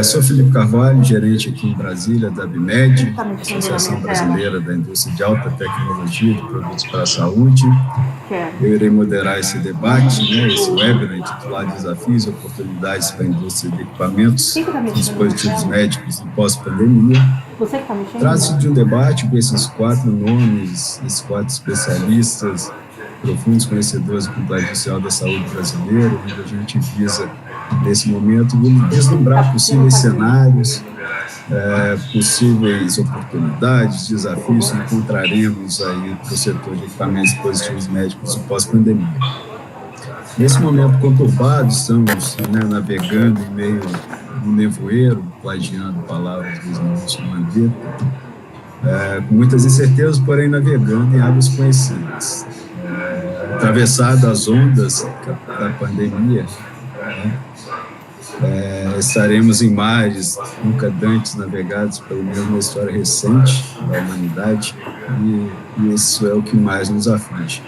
Sou Felipe Carvalho, gerente aqui em Brasília da ABIMED, Associação Brasileira da Indústria de Alta Tecnologia de Produtos para a Saúde. Eu irei moderar esse debate, esse webinar intitulado Desafios e Oportunidades para a Indústria de Equipamentos e Dispositivos Médicos em Pós-Pandemia. Trata-se de um debate com esses 4 nomes, esses 4 especialistas, profundos conhecedores do complexo social da saúde brasileira, onde a gente visa, nesse momento, vislumbrar possíveis cenários, possíveis oportunidades, desafios que encontraremos aí para o setor de equipamentos e dispositivos médicos no pós-pandemia. Nesse momento conturbado, estamos navegando em meio a um nevoeiro, plagiando palavras dos irmãos Mandetta, com muitas incertezas, porém navegando em águas conhecidas. Atravessado as ondas da pandemia, estaremos em mares nunca antes navegados, pelo menos na história recente da humanidade, e isso é o que mais nos aflige.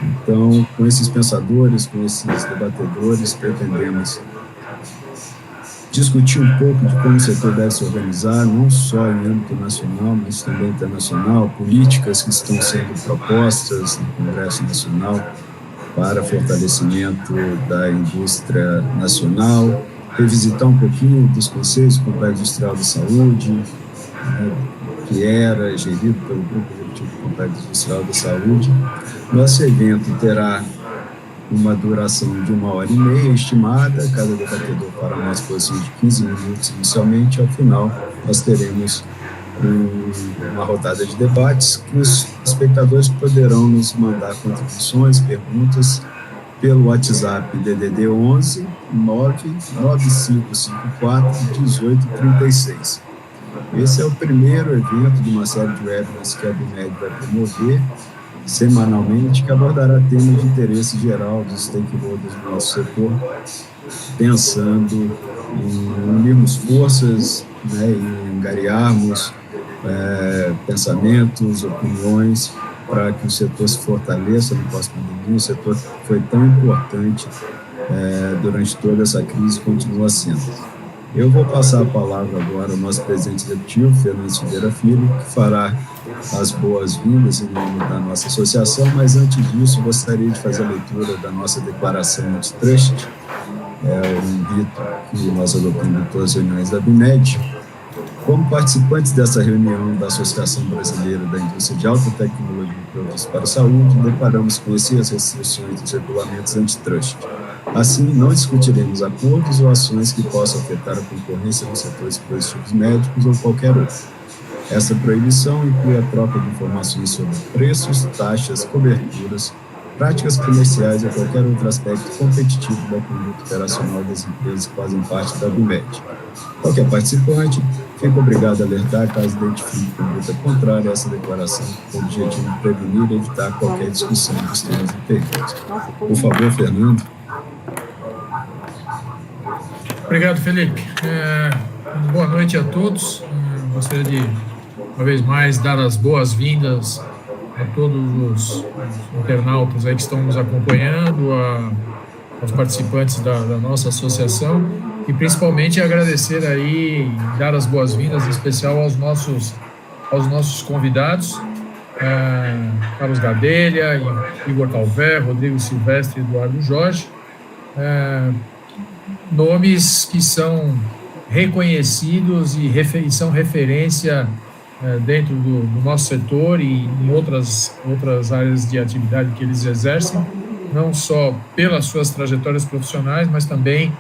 Então, com esses pensadores, com esses debatedores, pretendemos discutir um pouco de como o setor deve se organizar, não só em âmbito nacional, mas também internacional, políticas que estão sendo propostas no Congresso Nacional para fortalecimento da indústria nacional, revisitar um pouquinho dos conceitos do Complexo Industrial de Saúde, que era gerido pelo Grupo Executivo do Complexo Industrial de Saúde. Nosso evento terá uma duração de 1h30 estimada, cada debatedor fará uma exposição de 15 minutos inicialmente, ao final nós teremos uma rodada de debates que os espectadores poderão nos mandar contribuições, perguntas pelo WhatsApp DDD 11 99554 1836. Esse é o primeiro evento de uma série de webinars que a ABIMED vai promover semanalmente, que abordará temas de interesse geral dos stakeholders do nosso setor, pensando em unirmos forças, em angariarmos pensamentos, opiniões, para que o setor se fortaleça no pós-pandemia. O setor foi tão importante durante toda essa crise e continua sendo. Eu vou passar a palavra agora ao nosso presidente executivo, Fernando Silveira Filho, que fará as boas-vindas em nome da nossa associação, mas antes disso gostaria de fazer a leitura da nossa declaração antitrust, o rito que nós adotamos em todas as reuniões da ABIMED. Como participantes dessa reunião da Associação Brasileira da Indústria de Alta Tecnologia e Produtos para a Saúde, deparamos com as restrições dos regulamentos antitrust. Assim, não discutiremos acordos ou ações que possam afetar a concorrência no setor de dispositivos médicos ou qualquer outro. Essa proibição inclui a troca de informações sobre preços, taxas, coberturas, práticas comerciais ou qualquer outro aspecto competitivo da conduta operacional das empresas que fazem parte da ABIMED. Qualquer participante fica obrigado a alertar caso identifique conduta contrária a essa declaração, com o objetivo de prevenir e evitar qualquer discussão dos temas anteriores. Por favor, Fernando. Obrigado, Felipe. Boa noite a todos. Gostaria de, uma vez mais, dar as boas-vindas a todos os internautas aí que estão nos acompanhando, aos participantes da nossa associação, e principalmente agradecer aí, dar as boas-vindas em especial aos nossos convidados, Carlos Gadelha, Igor Calvé, Rodrigo Silvestre e Eduardo Jorge, nomes que são reconhecidos e são referência dentro do nosso setor e em outras áreas de atividade que eles exercem, não só pelas suas trajetórias profissionais, mas também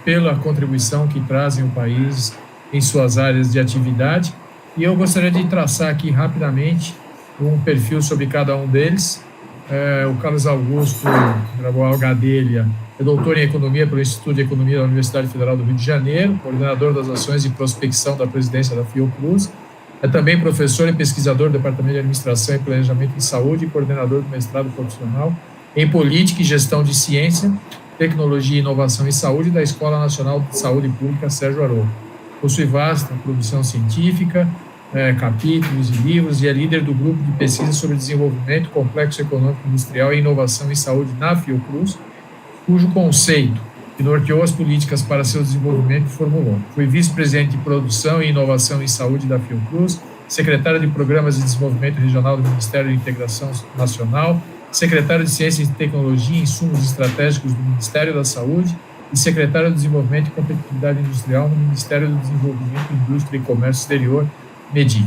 pela contribuição que trazem ao país em suas áreas de atividade. E eu gostaria de traçar aqui rapidamente um perfil sobre cada um deles. O Carlos Augusto Graboal Gadelha é doutor em Economia pelo Instituto de Economia da Universidade Federal do Rio de Janeiro, coordenador das ações de prospecção da presidência da Fiocruz. É também professor e pesquisador do Departamento de Administração e Planejamento em Saúde e coordenador do mestrado profissional em Política e Gestão de Ciência, Tecnologia, Inovação e Saúde da Escola Nacional de Saúde Pública Sérgio Arouca. Possui vasta produção científica, capítulos e livros, e é líder do grupo de pesquisa sobre desenvolvimento, complexo econômico industrial e inovação em saúde na Fiocruz, cujo conceito que norteou as políticas para seu desenvolvimento e formulou. Foi vice-presidente de Produção e Inovação em Saúde da Fiocruz, secretário de Programas de Desenvolvimento Regional do Ministério de Integração Nacional, secretário de Ciência e Tecnologia e Insumos Estratégicos do Ministério da Saúde e secretário de Desenvolvimento e Competitividade Industrial no Ministério do Desenvolvimento, Indústria e Comércio Exterior, MEDIC.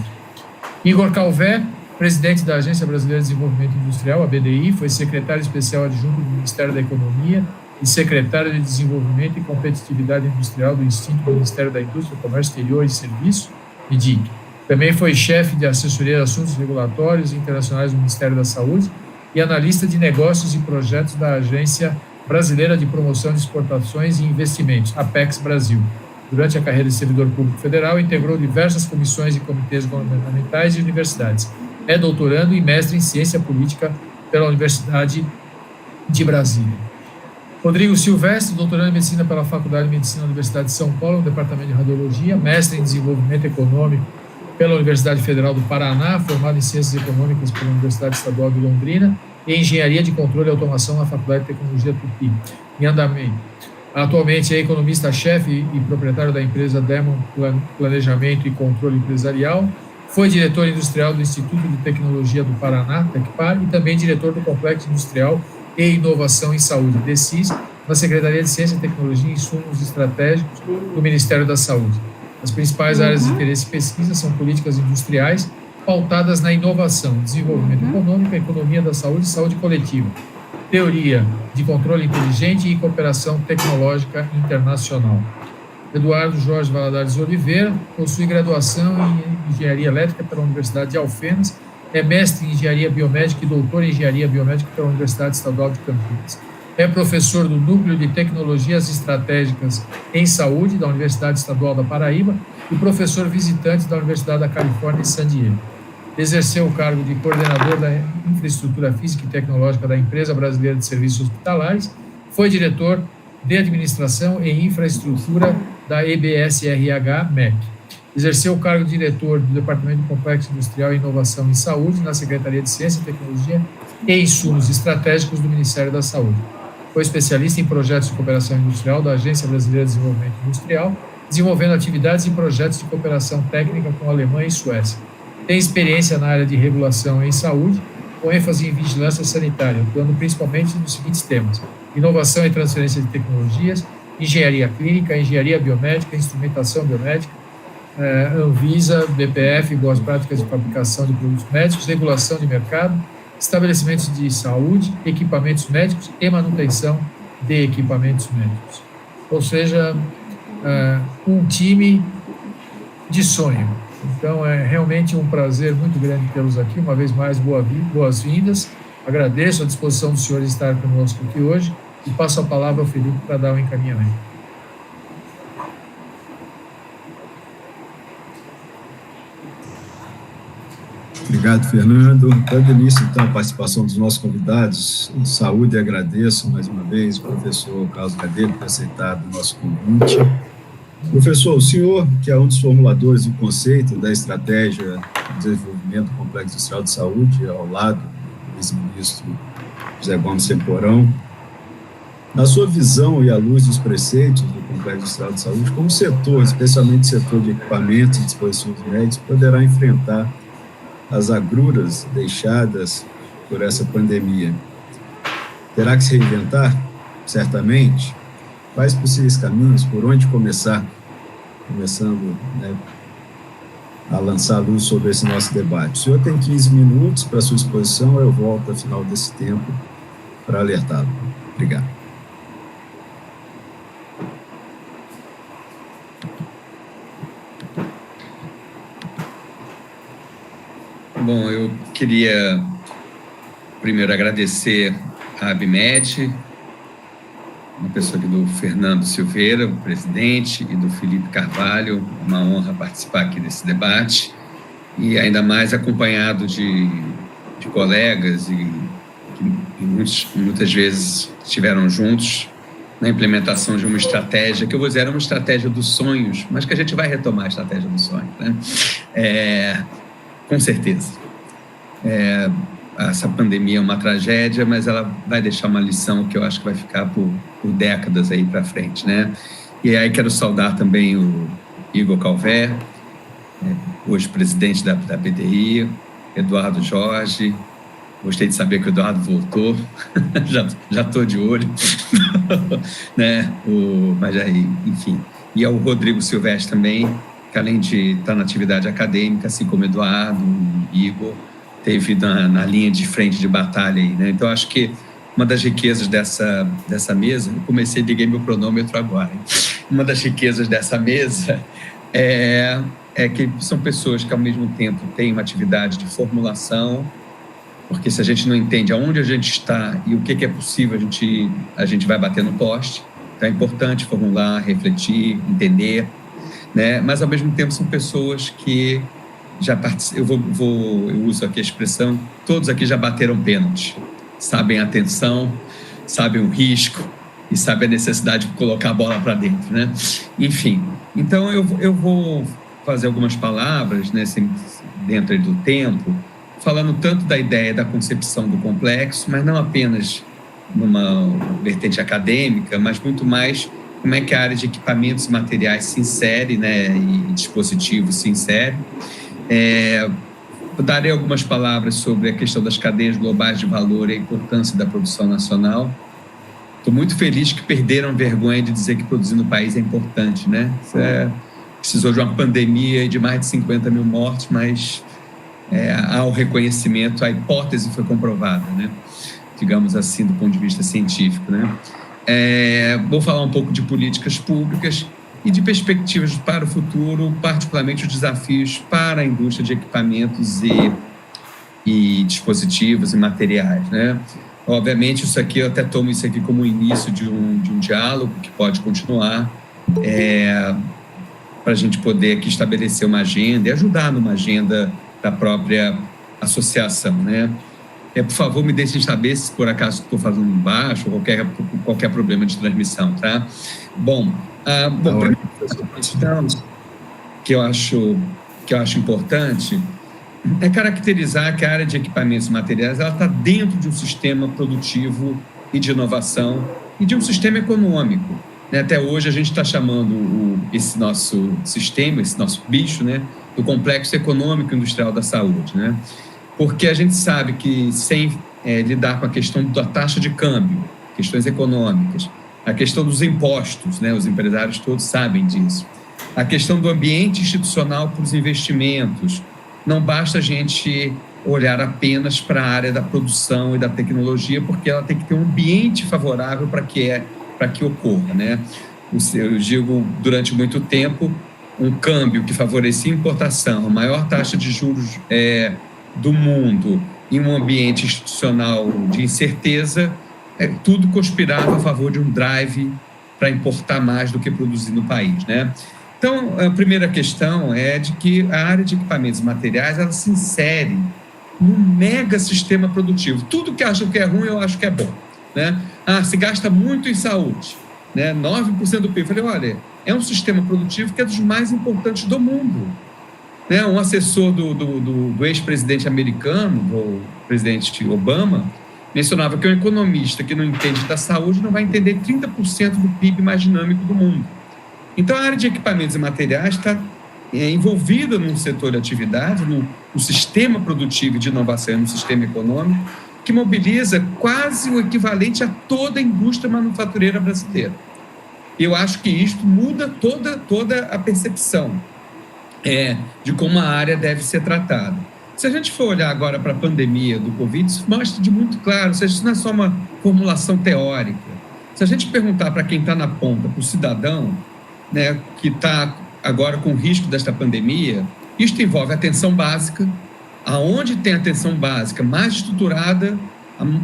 Igor Calvé, presidente da Agência Brasileira de Desenvolvimento Industrial, a BDI, foi secretário especial adjunto do Ministério da Economia e secretário de Desenvolvimento e Competitividade Industrial do Instinto do Ministério da Indústria, Comércio Exterior e Serviço, MEDIC. Também foi chefe de assessoria de assuntos regulatórios internacionais do Ministério da Saúde e analista de negócios e projetos da Agência Brasileira de Promoção de Exportações e Investimentos, Apex Brasil. Durante a carreira de servidor público federal, integrou diversas comissões e comitês governamentais e universidades. É doutorando e mestre em Ciência Política pela Universidade de Brasília. Rodrigo Silvestre, doutorando em Medicina pela Faculdade de Medicina da Universidade de São Paulo, no Departamento de Radiologia, mestre em Desenvolvimento Econômico pela Universidade Federal do Paraná, formado em Ciências Econômicas pela Universidade Estadual de Londrina e Engenharia de Controle e Automação na Faculdade de Tecnologia Tupi, em andamento. Atualmente é economista-chefe e proprietário da empresa Demon Planejamento e Controle Empresarial, foi diretor industrial do Instituto de Tecnologia do Paraná, Tecpar, e também diretor do Complexo Industrial e Inovação em Saúde, DECIS, na Secretaria de Ciência, Tecnologia e Insumos Estratégicos do Ministério da Saúde. As principais áreas de interesse e pesquisa são políticas industriais pautadas na inovação, desenvolvimento econômico, economia da saúde e saúde coletiva, teoria de controle inteligente e cooperação tecnológica internacional. Eduardo Jorge Valadares Oliveira possui graduação em Engenharia Elétrica pela Universidade de Alfenas, é mestre em Engenharia Biomédica e doutor em Engenharia Biomédica pela Universidade Estadual de Campinas. É professor do Núcleo de Tecnologias Estratégicas em Saúde da Universidade Estadual da Paraíba e professor visitante da Universidade da Califórnia em San Diego. Exerceu o cargo de coordenador da Infraestrutura Física e Tecnológica da Empresa Brasileira de Serviços Hospitalares, foi diretor de Administração e Infraestrutura da EBSRH-MEC. Exerceu o cargo de diretor do Departamento de Complexo Industrial e Inovação em Saúde na Secretaria de Ciência, Tecnologia e Insumos Estratégicos do Ministério da Saúde. Foi especialista em projetos de cooperação industrial da Agência Brasileira de Desenvolvimento Industrial, desenvolvendo atividades e projetos de cooperação técnica com a Alemanha e Suécia. Tem experiência na área de regulação em saúde, com ênfase em vigilância sanitária, atuando principalmente nos seguintes temas: inovação e transferência de tecnologias, engenharia clínica, engenharia biomédica, instrumentação biomédica, Anvisa, BPF, boas práticas de fabricação de produtos médicos, regulação de mercado, estabelecimentos de saúde, equipamentos médicos e manutenção de equipamentos médicos. Ou seja, um time de sonho. Então, é realmente um prazer muito grande tê-los aqui. Uma vez mais, boas-vindas. Agradeço a disposição dos senhores de estar conosco aqui hoje e passo a palavra ao Felipe para dar um encaminhamento. Obrigado, Fernando. Dando início, então, à participação dos nossos convidados, em saúde, agradeço mais uma vez o professor Carlos Gadelho por ter aceitado o nosso convite. Professor, o senhor, que é um dos formuladores do conceito da estratégia de desenvolvimento do Complexo Industrial de Saúde, ao lado do ex-ministro José Gomes Temporão, na sua visão e à luz dos preceitos do Complexo Industrial de Saúde, como o setor, especialmente o setor de equipamentos e dispositivos médicos, poderá enfrentar as agruras deixadas por essa pandemia? Terá que se reinventar? Certamente. Quais possíveis caminhos? Por onde começar? Começando, a lançar luz sobre esse nosso debate. O senhor tem 15 minutos para a sua exposição, eu volto ao final desse tempo para alertá-lo. Obrigado. Bom, eu queria primeiro agradecer a ABMET, uma pessoa aqui do Fernando Silveira, o presidente, e do Felipe Carvalho. Uma honra participar aqui desse debate, e ainda mais acompanhado de colegas que muitas vezes estiveram juntos na implementação de uma estratégia, que eu vou dizer, era uma estratégia dos sonhos, mas que a gente vai retomar a estratégia dos sonhos, né? Com certeza. essa pandemia é uma tragédia, mas ela vai deixar uma lição que eu acho que vai ficar por décadas aí para frente, né? E aí quero saudar também o Igor Calvé, hoje presidente da BDI, Eduardo Jorge. Gostei de saber que o Eduardo voltou, já estou de olho, né? Mas aí, enfim. E ao Rodrigo Silvestre também, que além de estar na atividade acadêmica, assim como Eduardo, Igor, teve na linha de frente de batalha aí, né? Então, acho que uma das riquezas dessa mesa, eu liguei meu cronômetro agora, hein? Uma das riquezas dessa mesa é que são pessoas que, ao mesmo tempo, têm uma atividade de formulação, porque se a gente não entende aonde a gente está e o que é possível, a gente vai bater no poste. Então, é importante formular, refletir, entender, né? Mas, ao mesmo tempo, são pessoas que já participam. Eu uso aqui a expressão, todos aqui já bateram pênalti, sabem a tensão, sabem o risco e sabem a necessidade de colocar a bola para dentro, né? Enfim, então eu vou fazer algumas palavras, né, dentro do tempo, falando tanto da ideia da concepção do complexo, mas não apenas numa vertente acadêmica, mas muito mais como é que a área de equipamentos e materiais se insere, né, e dispositivos se insere. Eu darei algumas palavras sobre a questão das cadeias globais de valor e a importância da produção nacional. Estou muito feliz que perderam vergonha de dizer que produzir no país é importante, né? Precisou de uma pandemia e de mais de 50 mil mortes, mas há o reconhecimento, a hipótese foi comprovada, né? Digamos assim, do ponto de vista científico, né? Vou falar um pouco de políticas públicas e de perspectivas para o futuro, particularmente os desafios para a indústria de equipamentos e dispositivos e materiais, né? Obviamente, isso aqui, eu até tomo isso aqui como o início de um diálogo que pode continuar, para a gente poder aqui estabelecer uma agenda e ajudar numa agenda da própria associação, né? Por favor, me deixem saber se por acaso estou falando baixo ou qualquer problema de transmissão, tá? Bom, primeira questão que eu acho importante é caracterizar que a área de equipamentos e materiais ela está dentro de um sistema produtivo e de inovação e de um sistema econômico, né? Até hoje a gente está chamando esse nosso sistema, esse nosso bicho, né, do complexo econômico e industrial da saúde, né? Porque a gente sabe que sem lidar com a questão da taxa de câmbio, questões econômicas, a questão dos impostos, né, os empresários todos sabem disso, a questão do ambiente institucional para os investimentos, não basta a gente olhar apenas para a área da produção e da tecnologia, porque ela tem que ter um ambiente favorável para que ocorra, né? Eu digo, durante muito tempo, um câmbio que favorecia a importação, a maior taxa de juros do mundo em um ambiente institucional de incerteza, tudo conspirava a favor de um drive para importar mais do que produzir no país, né? Então, a primeira questão é de que a área de equipamentos e materiais ela se insere num mega sistema produtivo. Tudo que acham que é ruim, eu acho que é bom, né? Se gasta muito em saúde, né? 9% do PIB. Eu falei, olha, é um sistema produtivo que é dos mais importantes do mundo, né? Um assessor do ex-presidente americano, o presidente Obama, mencionava que um economista que não entende da saúde não vai entender 30% do PIB mais dinâmico do mundo. Então, a área de equipamentos e materiais está envolvida num setor de atividade, no sistema produtivo de inovação e no sistema econômico, que mobiliza quase o equivalente a toda a indústria manufatureira brasileira. Eu acho que isto muda toda a percepção de como a área deve ser tratada. Se a gente for olhar agora para a pandemia do Covid, isso mostra de muito claro, ou seja, isso não é só uma formulação teórica. Se a gente perguntar para quem está na ponta, para o cidadão, né, que está agora com o risco desta pandemia, isto envolve a atenção básica, aonde tem atenção básica mais estruturada,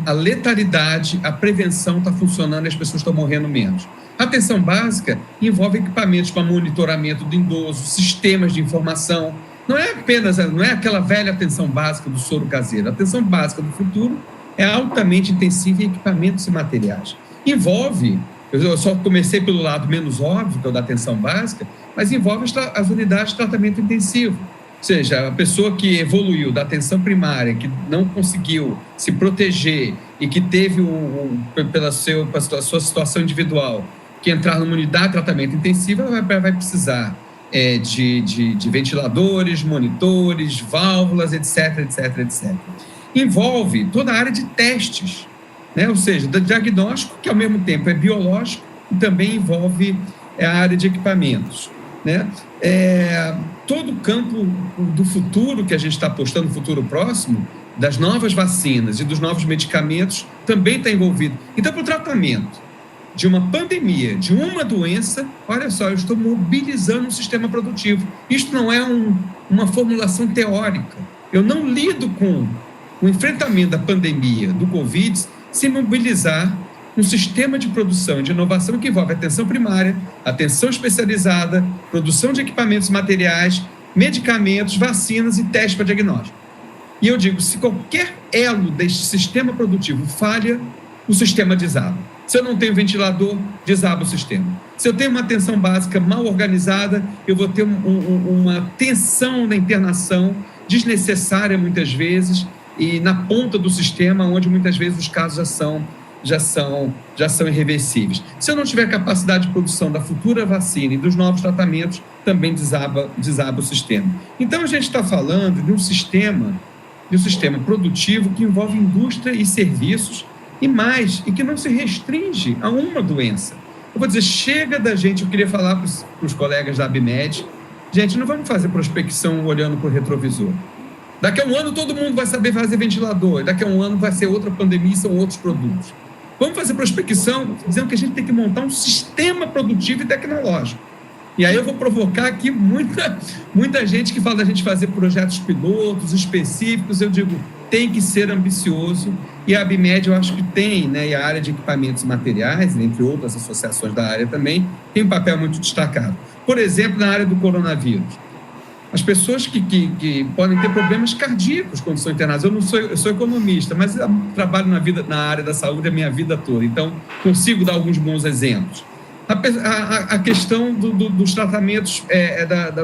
a letalidade, a prevenção está funcionando e as pessoas estão morrendo menos. A atenção básica envolve equipamentos para monitoramento do idoso, sistemas de informação. Não é aquela velha atenção básica do soro caseiro. A atenção básica do futuro é altamente intensiva em equipamentos e materiais. Envolve, eu só comecei pelo lado menos óbvio, que é o da atenção básica, mas envolve as unidades de tratamento intensivo. seja, a pessoa que evoluiu da atenção primária, que não conseguiu se proteger e que teve, pela sua situação individual, que entrar numa unidade de tratamento intensivo, ela vai precisar de ventiladores, monitores, válvulas, etc, etc, etc. Envolve toda a área de testes, né? Ou seja, do diagnóstico, que ao mesmo tempo é biológico e também envolve a área de equipamentos, né? Todo o campo do futuro que a gente está apostando, no futuro próximo, das novas vacinas e dos novos medicamentos, também está envolvido. Então, para o tratamento de uma pandemia, de uma doença, olha só, eu estou mobilizando o sistema produtivo. Isto não é uma formulação teórica. Eu não lido com o enfrentamento da pandemia do Covid sem mobilizar um sistema de produção e de inovação que envolve atenção primária, atenção especializada, produção de equipamentos e materiais, medicamentos, vacinas e testes para diagnóstico. E eu digo, se qualquer elo deste sistema produtivo falha, o sistema desaba. Se eu não tenho ventilador, desaba o sistema. Se eu tenho uma atenção básica mal organizada, eu vou ter uma tensão na internação desnecessária muitas vezes e na ponta do sistema, onde muitas vezes os casos já são irreversíveis. Se eu não tiver capacidade de produção da futura vacina e dos novos tratamentos, também desaba o sistema. Então, a gente está falando de um sistema produtivo que envolve indústria e serviços e que não se restringe a uma doença. Eu vou dizer, chega da gente, eu queria falar para os colegas da ABMED, gente, não vamos fazer prospecção olhando para o retrovisor. Daqui a um ano todo mundo vai saber fazer ventilador, daqui a um ano vai ser outra pandemia e são outros produtos. Vamos fazer prospecção dizendo que a gente tem que montar um sistema produtivo e tecnológico. E aí eu vou provocar aqui muita gente que fala da gente fazer projetos pilotos específicos. Eu digo, tem que ser ambicioso. E a ABMED, eu acho que tem, né? E a área de equipamentos e materiais, entre outras associações da área também, tem um papel muito destacado. Por exemplo, na área do coronavírus. As pessoas que podem ter problemas cardíacos quando são internadas. Eu sou economista, mas eu trabalho na área da saúde a minha vida toda. Então, consigo dar alguns bons exemplos. A questão dos tratamentos,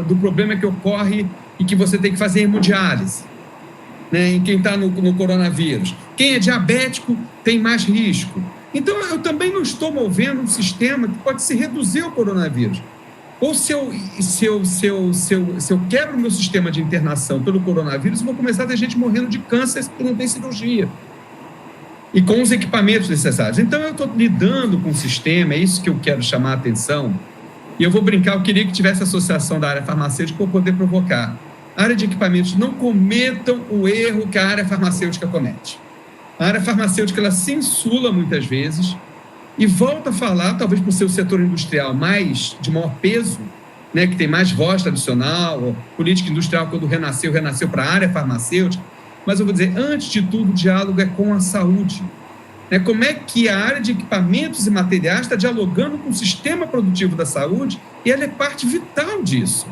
do problema que ocorre e que você tem que fazer hemodiálise, né, em quem está no coronavírus. Quem é diabético tem mais risco. Então, eu também não estou movendo um sistema que pode se reduzir ao coronavírus. Ou se eu quebro o meu sistema de internação pelo coronavírus, eu vou começar a ter gente morrendo de câncer que não tem cirurgia. E com os equipamentos necessários. Então, eu estou lidando com o sistema, é isso que eu quero chamar a atenção. E eu vou brincar, eu queria que tivesse associação da área farmacêutica para poder provocar. A área de equipamentos, não cometam o erro que a área farmacêutica comete. A área farmacêutica, ela se insula muitas vezes e volta a falar, talvez por ser o setor industrial de maior peso, né, que tem mais voz tradicional, política industrial, quando renasceu para a área farmacêutica. Mas eu vou dizer, antes de tudo, o diálogo é com a saúde. Né? Como é que a área de equipamentos e materiais está dialogando com o sistema produtivo da saúde e ela é parte vital disso.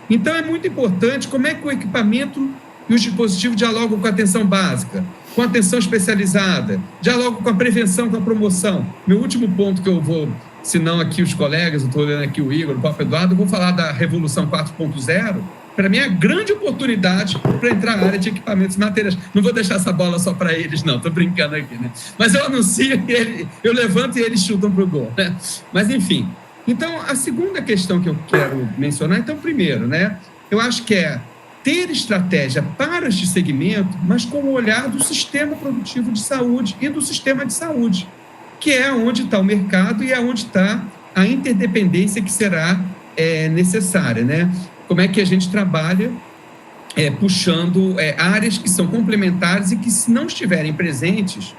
Então, é muito importante como é que o equipamento e os dispositivos dialogam com a atenção básica, com a atenção especializada, dialogam com a prevenção, com a promoção. Meu último ponto que eu vou, se não aqui os colegas, eu estou olhando aqui o Igor, o próprio Eduardo, eu vou falar da Revolução 4.0, para mim é a grande oportunidade para entrar na área de equipamentos e materiais. Não vou deixar essa bola só para eles, não, estou brincando aqui, né? Mas eu anuncio e eu levanto e eles chutam para o gol, né? Mas, enfim. Então, a segunda questão que eu quero mencionar, então, primeiro, né? Eu acho que é ter estratégia para este segmento, mas com o olhar do sistema produtivo de saúde e do sistema de saúde, que é onde está o mercado e é onde está a interdependência que será necessária, né? Como é que a gente trabalha puxando áreas que são complementares e que, se não estiverem presentes,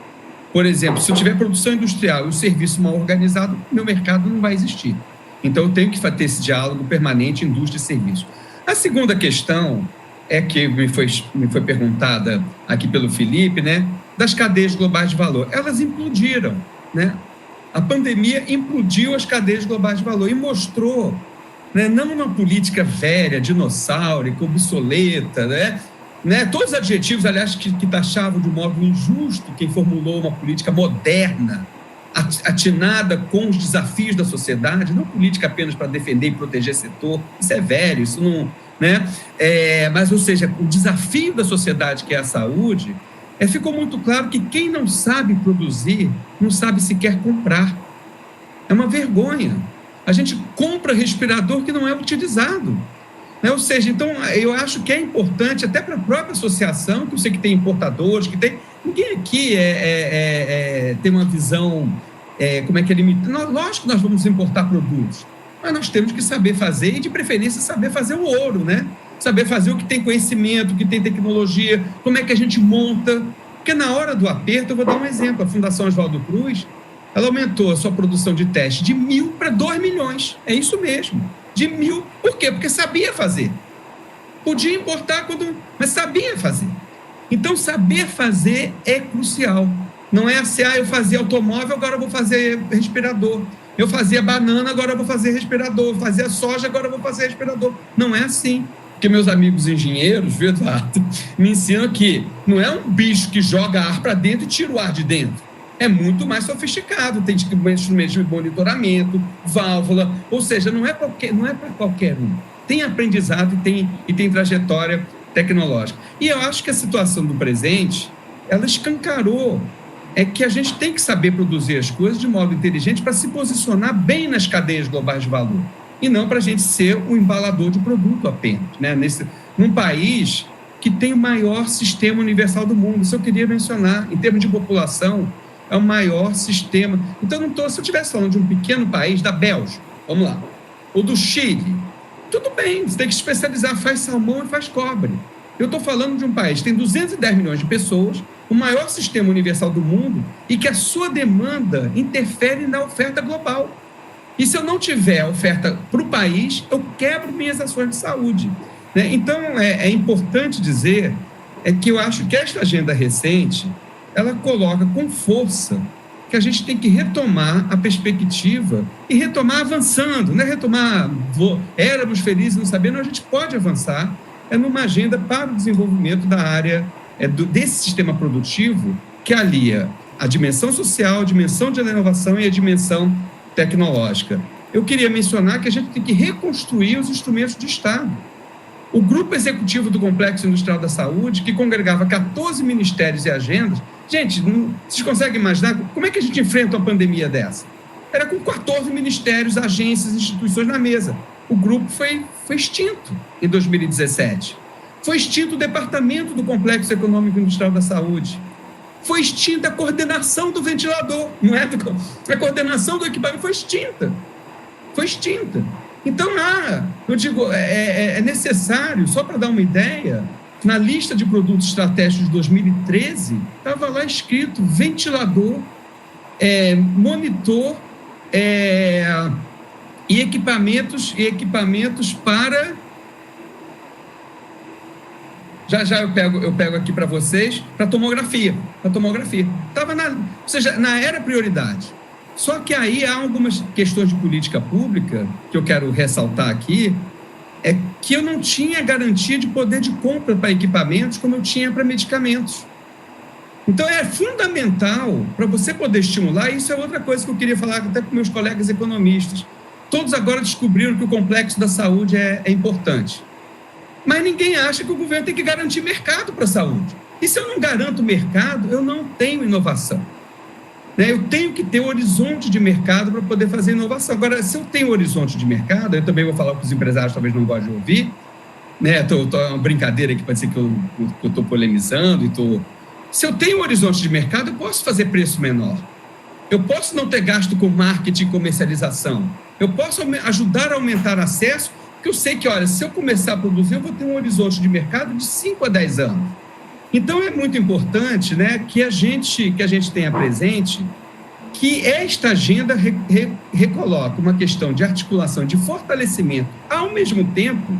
por exemplo, se eu tiver produção industrial e o serviço mal organizado, meu mercado não vai existir. Então, eu tenho que ter esse diálogo permanente indústria e serviço. A segunda questão é que me foi perguntada aqui pelo Felipe, né, das cadeias globais de valor. Elas implodiram, né? A pandemia implodiu as cadeias globais de valor e mostrou, né, não uma política velha, dinossáurica, obsoleta, né, todos os adjetivos, aliás, que taxavam de um modo injusto quem formulou uma política moderna, atinada com os desafios da sociedade, não política apenas para defender e proteger setor, isso é velho, isso né? Mas, ou seja, o desafio da sociedade, que é a saúde, ficou muito claro que quem não sabe produzir, não sabe sequer comprar. É uma vergonha. A gente compra respirador que não é utilizado, né? Ou seja, então, eu acho que é importante, até para a própria associação, que eu sei que tem importadores, que tem... Ninguém aqui tem uma visão, como é que é limitada. Lógico que nós vamos importar produtos, mas nós temos que saber fazer, e de preferência saber fazer o ouro, né? Saber fazer o que tem conhecimento, o que tem tecnologia, como é que a gente monta. Porque na hora do aperto, eu vou dar um exemplo, a Fundação Oswaldo Cruz, ela aumentou a sua produção de teste de 1.000 para 2 milhões. É isso mesmo, de 1.000. Por quê? Porque sabia fazer. Podia importar, mas sabia fazer. Então, saber fazer é crucial. Não é assim, eu fazia automóvel, agora eu vou fazer respirador. Eu fazia banana, agora eu vou fazer respirador. Eu fazia soja, agora eu vou fazer respirador. Não é assim. Porque meus amigos engenheiros, viu, Eduardo, me ensinam que não é um bicho que joga ar para dentro e tira o ar de dentro. É muito mais sofisticado. Tem instrumentos de monitoramento, válvula, ou seja, não é para qualquer um. Tem aprendizado e tem trajetória tecnológica. E eu acho que a situação do presente, ela escancarou que a gente tem que saber produzir as coisas de modo inteligente para se posicionar bem nas cadeias globais de valor, e não para a gente ser um embalador de produto apenas, né? Num país que tem o maior sistema universal do mundo. Isso eu queria mencionar. Em termos de população, é o maior sistema. Então, se eu estivesse falando de um pequeno país, da Bélgica, vamos lá, ou do Chile, tudo bem, você tem que se especializar, faz salmão e faz cobre. Eu estou falando de um país que tem 210 milhões de pessoas, o maior sistema universal do mundo, e que a sua demanda interfere na oferta global. E se eu não tiver oferta para o país, eu quebro minhas ações de saúde, né? Então, é importante dizer que eu acho que esta agenda recente, ela coloca com força que a gente tem que retomar a perspectiva e retomar avançando, não é retomar, éramos felizes não sabendo, a gente pode avançar numa agenda para o desenvolvimento da área desse sistema produtivo que alia a dimensão social, a dimensão de inovação e a dimensão tecnológica. Eu queria mencionar que a gente tem que reconstruir os instrumentos de Estado. O grupo executivo do Complexo Industrial da Saúde, que congregava 14 ministérios e agendas, gente, vocês conseguem imaginar como é que a gente enfrenta uma pandemia dessa? Era com 14 ministérios, agências, instituições na mesa. O grupo foi extinto em 2017. Foi extinto o departamento do Complexo Econômico Industrial da Saúde. Foi extinta a coordenação do ventilador, não é? A coordenação do equipamento foi extinta. Foi extinta. Então, eu digo, é necessário, só para dar uma ideia, na lista de produtos estratégicos de 2013, estava lá escrito ventilador, monitor e equipamentos para... Já eu pego aqui para vocês, para tomografia. Estava ou seja, era prioridade. Só que aí há algumas questões de política pública que eu quero ressaltar aqui, que eu não tinha garantia de poder de compra para equipamentos como eu tinha para medicamentos. Então, é fundamental para você poder estimular, isso é outra coisa que eu queria falar até com meus colegas economistas. Todos agora descobriram que o complexo da saúde é importante. Mas ninguém acha que o governo tem que garantir mercado para a saúde. E se eu não garanto mercado, eu não tenho inovação. Eu tenho que ter um horizonte de mercado para poder fazer inovação. Agora, se eu tenho um horizonte de mercado, eu também vou falar que os empresários talvez não gostem de ouvir, né? É uma brincadeira que pode ser que eu estou polemizando. Se eu tenho um horizonte de mercado, eu posso fazer preço menor. Eu posso não ter gasto com marketing e comercialização. Eu posso ajudar a aumentar acesso, porque eu sei que, olha, se eu começar a produzir, eu vou ter um horizonte de mercado de 5 a 10 anos. Então, é muito importante, né, que a gente tenha presente que esta agenda recoloca uma questão de articulação, de fortalecimento, ao mesmo tempo,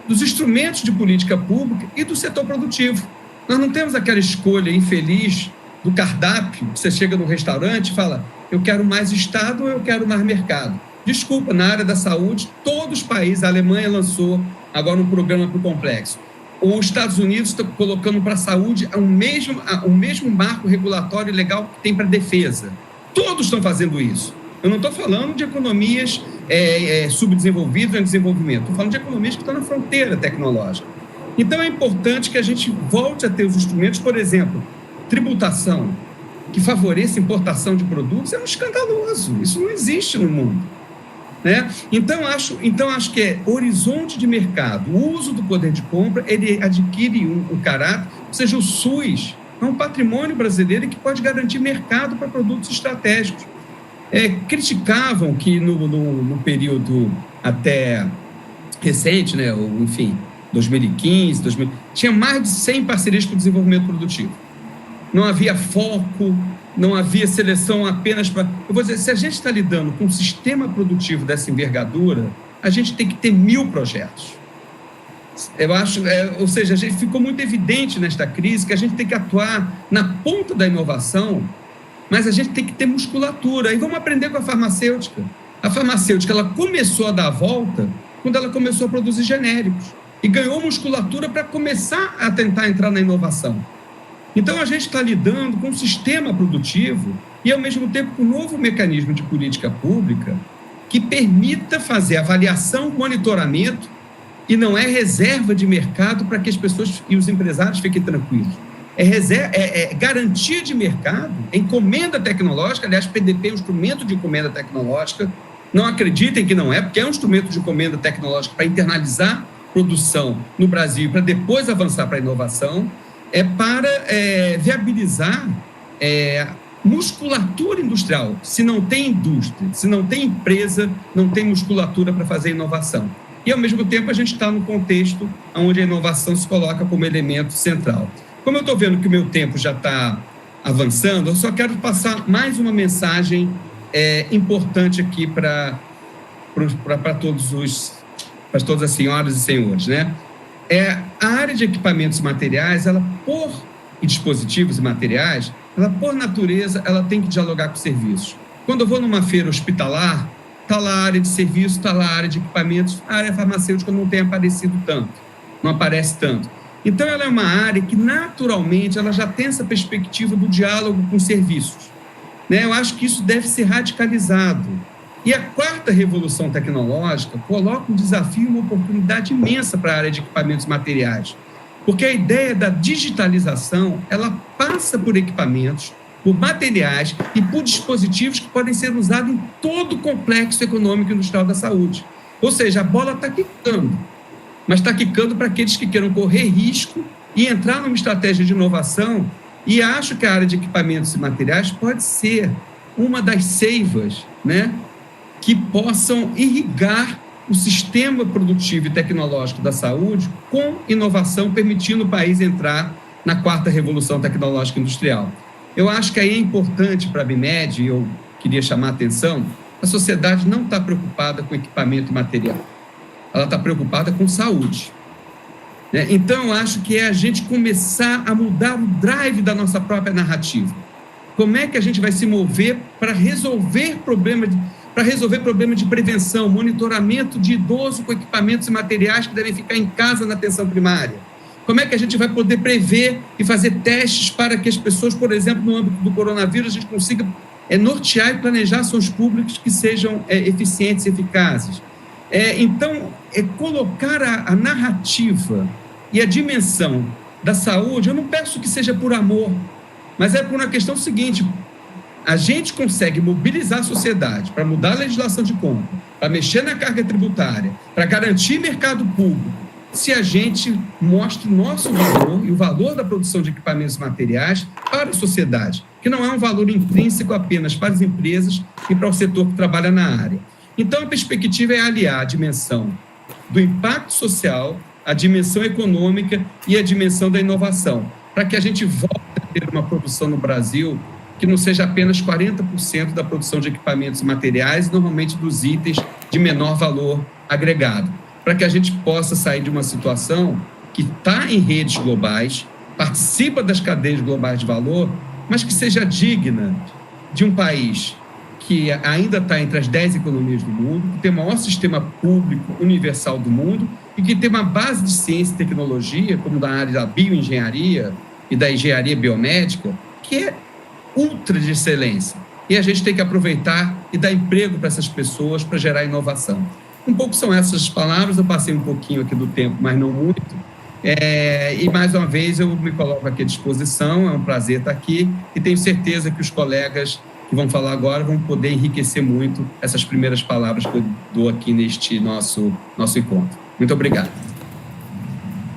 dos instrumentos de política pública e do setor produtivo. Nós não temos aquela escolha infeliz do cardápio, que você chega no restaurante e fala, eu quero mais Estado ou eu quero mais mercado. Desculpa, na área da saúde, todos os países, a Alemanha lançou agora um programa para o complexo. Os Estados Unidos estão colocando para a saúde o mesmo marco regulatório e legal que tem para a defesa. Todos estão fazendo isso. Eu não estou falando de economias subdesenvolvidas ou em desenvolvimento. Estou falando de economias que estão na fronteira tecnológica. Então, é importante que a gente volte a ter os instrumentos, por exemplo, tributação, que favoreça a importação de produtos, é um escandaloso. Isso não existe no mundo. Né? Então, acho que é horizonte de mercado. O uso do poder de compra, ele adquire um caráter, ou seja, o SUS é um patrimônio brasileiro que pode garantir mercado para produtos estratégicos. Criticavam que no período até recente, né, ou, enfim, 2015, tinha mais de 100 parcerias para o desenvolvimento produtivo. Não havia foco, não havia seleção apenas para... Eu vou dizer, se a gente está lidando com um sistema produtivo dessa envergadura, a gente tem que ter 1000 projetos. Eu acho, ou seja, a gente ficou muito evidente nesta crise que a gente tem que atuar na ponta da inovação, mas a gente tem que ter musculatura. E vamos aprender com a farmacêutica. A farmacêutica, ela começou a dar a volta quando ela começou a produzir genéricos e ganhou musculatura para começar a tentar entrar na inovação. Então, a gente está lidando com um sistema produtivo e, ao mesmo tempo, com um novo mecanismo de política pública que permita fazer avaliação, monitoramento e não é reserva de mercado para que as pessoas e os empresários fiquem tranquilos. É garantia de mercado, é encomenda tecnológica. Aliás, PDP é um instrumento de encomenda tecnológica. Não acreditem que não é, porque é um instrumento de encomenda tecnológica para internalizar produção no Brasil, para depois avançar para a inovação, para viabilizar musculatura industrial. Se não tem indústria, se não tem empresa, não tem musculatura para fazer inovação. E, ao mesmo tempo, a gente está no contexto onde a inovação se coloca como elemento central. Como eu estou vendo que o meu tempo já está avançando, eu só quero passar mais uma mensagem importante aqui para todas as senhoras e senhores, né? A área de equipamentos e materiais, e dispositivos e materiais, ela, por natureza, ela tem que dialogar com serviços. Quando eu vou numa feira hospitalar, está lá a área de serviços, está lá a área de equipamentos, a área farmacêutica não tem aparecido tanto, não aparece tanto. Então, ela é uma área que, naturalmente, ela já tem essa perspectiva do diálogo com serviços. Né? Eu acho que isso deve ser radicalizado. E a 4ª revolução tecnológica coloca um desafio e uma oportunidade imensa para a área de equipamentos e materiais. Porque a ideia da digitalização, ela passa por equipamentos, por materiais e por dispositivos que podem ser usados em todo o complexo econômico e industrial da saúde. Ou seja, a bola está quicando, mas está quicando para aqueles que queiram correr risco e entrar numa estratégia de inovação. E acho que a área de equipamentos e materiais pode ser uma das seivas, né, que possam irrigar o sistema produtivo e tecnológico da saúde com inovação, permitindo o país entrar na 4ª revolução tecnológica industrial. Eu acho que aí é importante para a ABIMED, e eu queria chamar a atenção, a sociedade não está preocupada com equipamento e material, ela está preocupada com saúde. Então, eu acho que é a gente começar a mudar o drive da nossa própria narrativa. Como é que a gente vai se mover para resolver problemas de prevenção, monitoramento de idoso com equipamentos e materiais que devem ficar em casa na atenção primária? Como é que a gente vai poder prever e fazer testes para que as pessoas, por exemplo, no âmbito do coronavírus, a gente consiga nortear e planejar ações públicas que sejam eficientes e eficazes? Então, colocar a narrativa e a dimensão da saúde, eu não peço que seja por amor, mas é por uma questão seguinte: a gente consegue mobilizar a sociedade para mudar a legislação de compra, para mexer na carga tributária, para garantir mercado público, se a gente mostra o nosso valor e o valor da produção de equipamentos e materiais para a sociedade, que não é um valor intrínseco apenas para as empresas e para o setor que trabalha na área. Então, a perspectiva é aliar a dimensão do impacto social, a dimensão econômica e a dimensão da inovação, para que a gente volte a ter uma produção no Brasil que não seja apenas 40% da produção de equipamentos e materiais, normalmente dos itens de menor valor agregado, para que a gente possa sair de uma situação que está em redes globais, participa das cadeias globais de valor, mas que seja digna de um país que ainda está entre as 10 economias do mundo, que tem o maior sistema público universal do mundo e que tem uma base de ciência e tecnologia, como da área da bioengenharia e da engenharia biomédica, que é ultra de excelência. E a gente tem que aproveitar e dar emprego para essas pessoas, para gerar inovação. Um pouco são essas palavras, eu passei um pouquinho aqui do tempo, mas não muito. E mais uma vez eu me coloco aqui à disposição, é um prazer estar aqui e tenho certeza que os colegas que vão falar agora vão poder enriquecer muito essas primeiras palavras que eu dou aqui neste nosso encontro. Muito obrigado.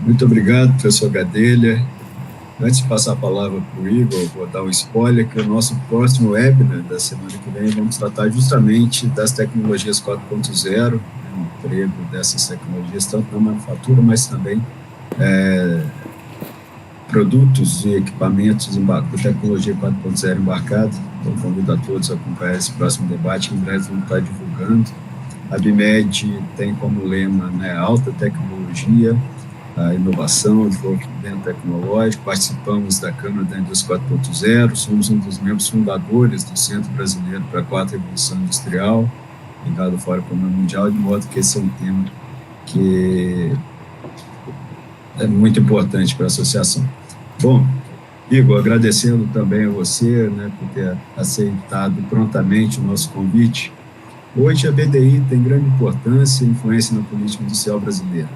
Muito obrigado, professor Gadelha. Antes de passar a palavra para o Igor, vou dar um spoiler que o nosso próximo webinar da semana que vem vamos tratar justamente das tecnologias 4.0, o emprego dessas tecnologias, tanto na manufatura, mas também produtos e equipamentos com tecnologia 4.0 embarcado. Então, convido a todos a acompanhar esse próximo debate, que em breve vamos estar divulgando. A ABMED tem como lema, alta tecnologia, a inovação, o desenvolvimento tecnológico. Participamos da Câmara da Indústria 4.0, somos um dos membros fundadores do Centro Brasileiro para a Quarta Revolução Industrial, ligado ao Fórum Econômico Mundial, de modo que esse é um tema que é muito importante para a associação. Bom, Igor, agradecendo também a você, por ter aceitado prontamente o nosso convite. Hoje a BDI tem grande importância e influência na política industrial brasileira.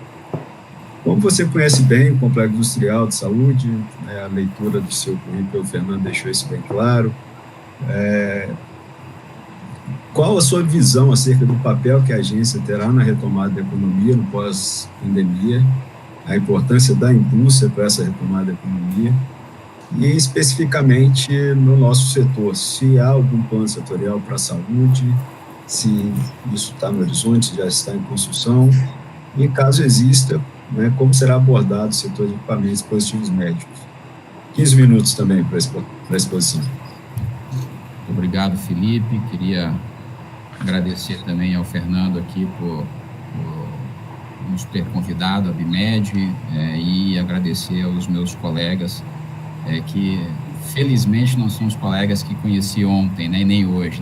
Como você conhece bem o Complexo Industrial de Saúde, a leitura do seu currículo, o Fernando deixou isso bem claro. Qual a sua visão acerca do papel que a agência terá na retomada da economia no pós-pandemia, a importância da indústria para essa retomada da economia e, especificamente, no nosso setor, se há algum plano setorial para a saúde, se isso está no horizonte, se já está em construção, e, caso exista, como será abordado o setor de equipamentos e dispositivos médicos. 15 minutos também para a exposição. Obrigado, Felipe. Queria agradecer também ao Fernando aqui por nos ter convidado, a ABMED, e agradecer aos meus colegas, que felizmente não são os colegas que conheci ontem, e nem hoje,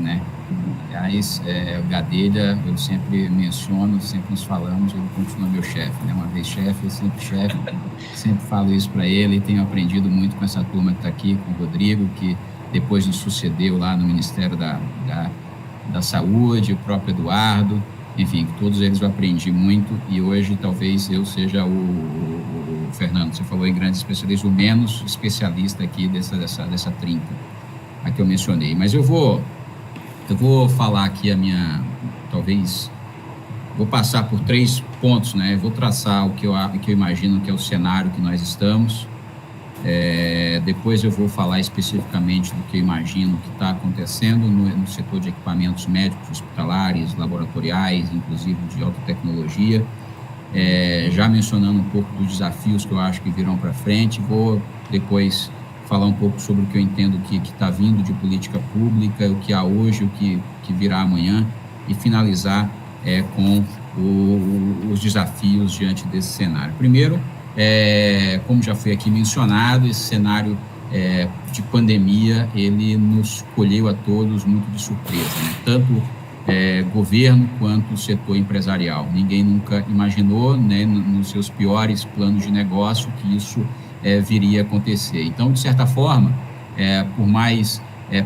Aliás, o Gadelha, eu sempre menciono, sempre nos falamos, ele continua meu chefe, uma vez chefe, sempre falo isso para ele, e tenho aprendido muito com essa turma que está aqui, com o Rodrigo, que depois nos sucedeu lá no Ministério da Saúde, o próprio Eduardo, enfim, todos eles eu aprendi muito, e hoje talvez eu seja o Fernando, você falou em grandes especialistas, o menos especialista aqui dessa trinca a que eu mencionei. Mas eu vou falar aqui vou passar por 3 pontos, Eu vou traçar o que eu imagino que é o cenário que nós estamos, depois eu vou falar especificamente do que eu imagino que está acontecendo no setor de equipamentos médicos, hospitalares, laboratoriais, inclusive de alta tecnologia, já mencionando um pouco dos desafios que eu acho que virão para frente. Vou depois falar um pouco sobre o que eu entendo que está vindo de política pública, o que há hoje, o que virá amanhã, e finalizar com os desafios diante desse cenário. Primeiro, como já foi aqui mencionado, esse cenário de pandemia, ele nos colheu a todos muito de surpresa, tanto governo quanto setor empresarial. Ninguém nunca imaginou, nos seus piores planos de negócio, que isso viria a acontecer. Então, de certa forma, por mais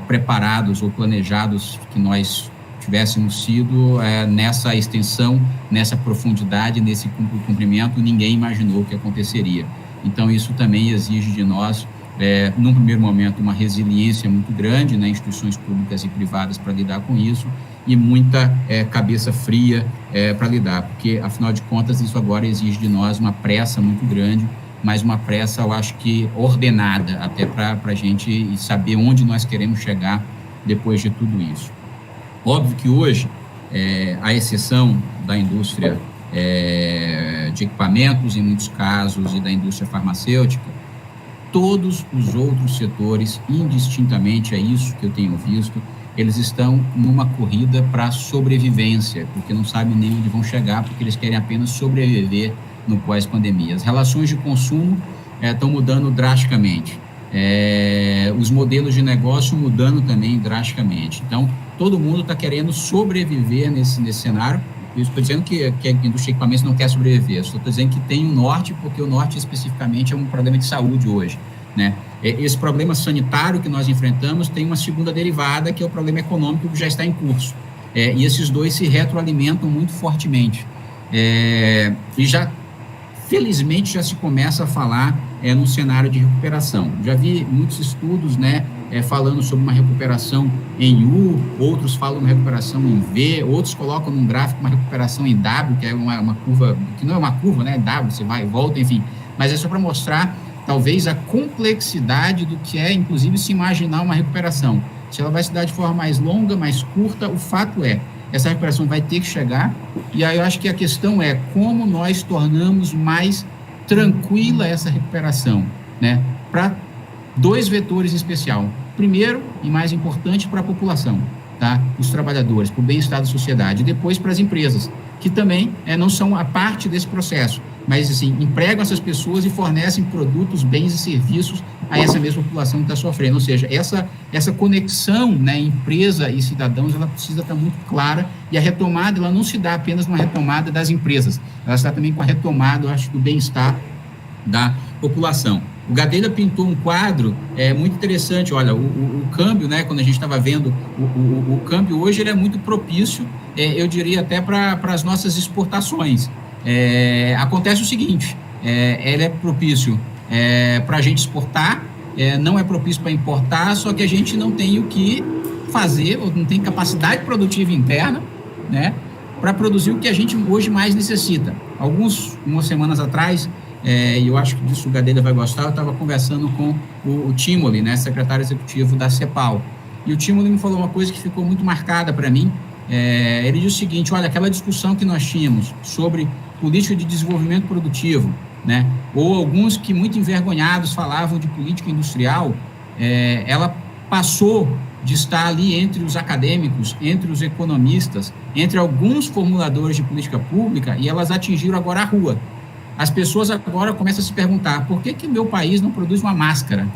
preparados ou planejados que nós tivéssemos sido nessa extensão, nessa profundidade, nesse cumprimento, ninguém imaginou o que aconteceria. Então, isso também exige de nós, num primeiro momento, uma resiliência muito grande, instituições públicas e privadas para lidar com isso, e muita cabeça fria para lidar, porque, afinal de contas, isso agora exige de nós uma pressa muito grande, mas uma pressa, eu acho que ordenada, até para a gente saber onde nós queremos chegar depois de tudo isso. Óbvio que hoje, à exceção da indústria de equipamentos, em muitos casos, e da indústria farmacêutica, todos os outros setores, indistintamente, é isso que eu tenho visto, eles estão numa corrida para sobrevivência, porque não sabem nem onde vão chegar, porque eles querem apenas sobreviver no pós-pandemia. As relações de consumo estão mudando drasticamente, os modelos de negócio mudando também drasticamente. Então, todo mundo está querendo sobreviver nesse cenário. Eu estou dizendo que a indústria de equipamentos não quer sobreviver, eu estou dizendo que tem um norte, porque o norte especificamente é um problema de saúde hoje, esse problema sanitário que nós enfrentamos tem uma segunda derivada, que é o problema econômico que já está em curso. E esses dois se retroalimentam muito fortemente. E felizmente, já se começa a falar no cenário de recuperação. Já vi muitos estudos, né, falando sobre uma recuperação em U, outros falam uma recuperação em V, outros colocam num gráfico uma recuperação em W, que é uma curva, que não é uma curva, né, W, você vai e volta, enfim. Mas é só para mostrar, talvez, a complexidade do que é, inclusive, se imaginar uma recuperação. Se ela vai se dar de forma mais longa, mais curta, o fato é, essa recuperação vai ter que chegar, e aí eu acho que a questão é como nós tornamos mais tranquila essa recuperação, né? Para dois vetores em especial. Primeiro, e mais importante, para a população, tá? Os trabalhadores, para o bem-estar da sociedade, e depois para as empresas, que também não são a parte desse processo, mas assim, empregam essas pessoas e fornecem produtos, bens e serviços a essa mesma população que está sofrendo. Ou seja, essa conexão, né, empresa e cidadãos, ela precisa estar muito clara, e a retomada, ela não se dá apenas numa retomada das empresas, ela está também com a retomada, eu acho, do bem-estar da população. O Gadelha pintou um quadro muito interessante. Olha, o câmbio, né, quando a gente estava vendo, o câmbio hoje ele é muito propício, eu diria até para as nossas exportações. Acontece o seguinte, ele é propício para a gente exportar, não é propício para importar, só que a gente não tem o que fazer, ou não tem capacidade produtiva interna, né, para produzir o que a gente hoje mais necessita. Umas semanas atrás, e eu acho que disso o Gadelha vai gostar, eu estava conversando com o Timoli, né, secretário executivo da CEPAL, e o Timoli me falou uma coisa que ficou muito marcada para mim. Ele diz o seguinte: olha, aquela discussão que nós tínhamos sobre política de desenvolvimento produtivo, né, ou alguns que muito envergonhados falavam de política industrial, ela passou de estar ali entre os acadêmicos, entre os economistas, entre alguns formuladores de política pública, e elas atingiram agora a rua. As pessoas agora começam a se perguntar: por que meu país não produz uma máscara?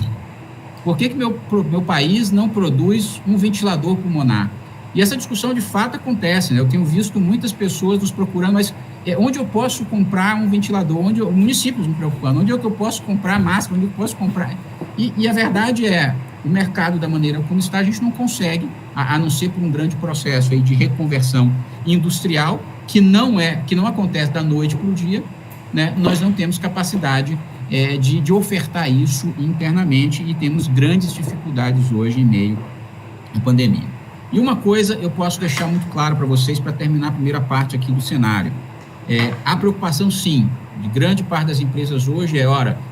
Por que meu país não produz um ventilador pulmonar? E essa discussão, de fato, acontece, né? Eu tenho visto muitas pessoas nos procurando, mas onde eu posso comprar um ventilador? Municípios me preocupando, onde é que eu posso comprar máscara? Onde eu posso comprar? E a verdade é, o mercado, da maneira como está, a gente não consegue, a não ser por um grande processo aí de reconversão industrial, que não acontece da noite para o dia, né? Nós não temos capacidade de ofertar isso internamente, e temos grandes dificuldades hoje em meio à pandemia. E uma coisa eu posso deixar muito claro para vocês, para terminar a primeira parte aqui do cenário. A preocupação, sim, de grande parte das empresas hoje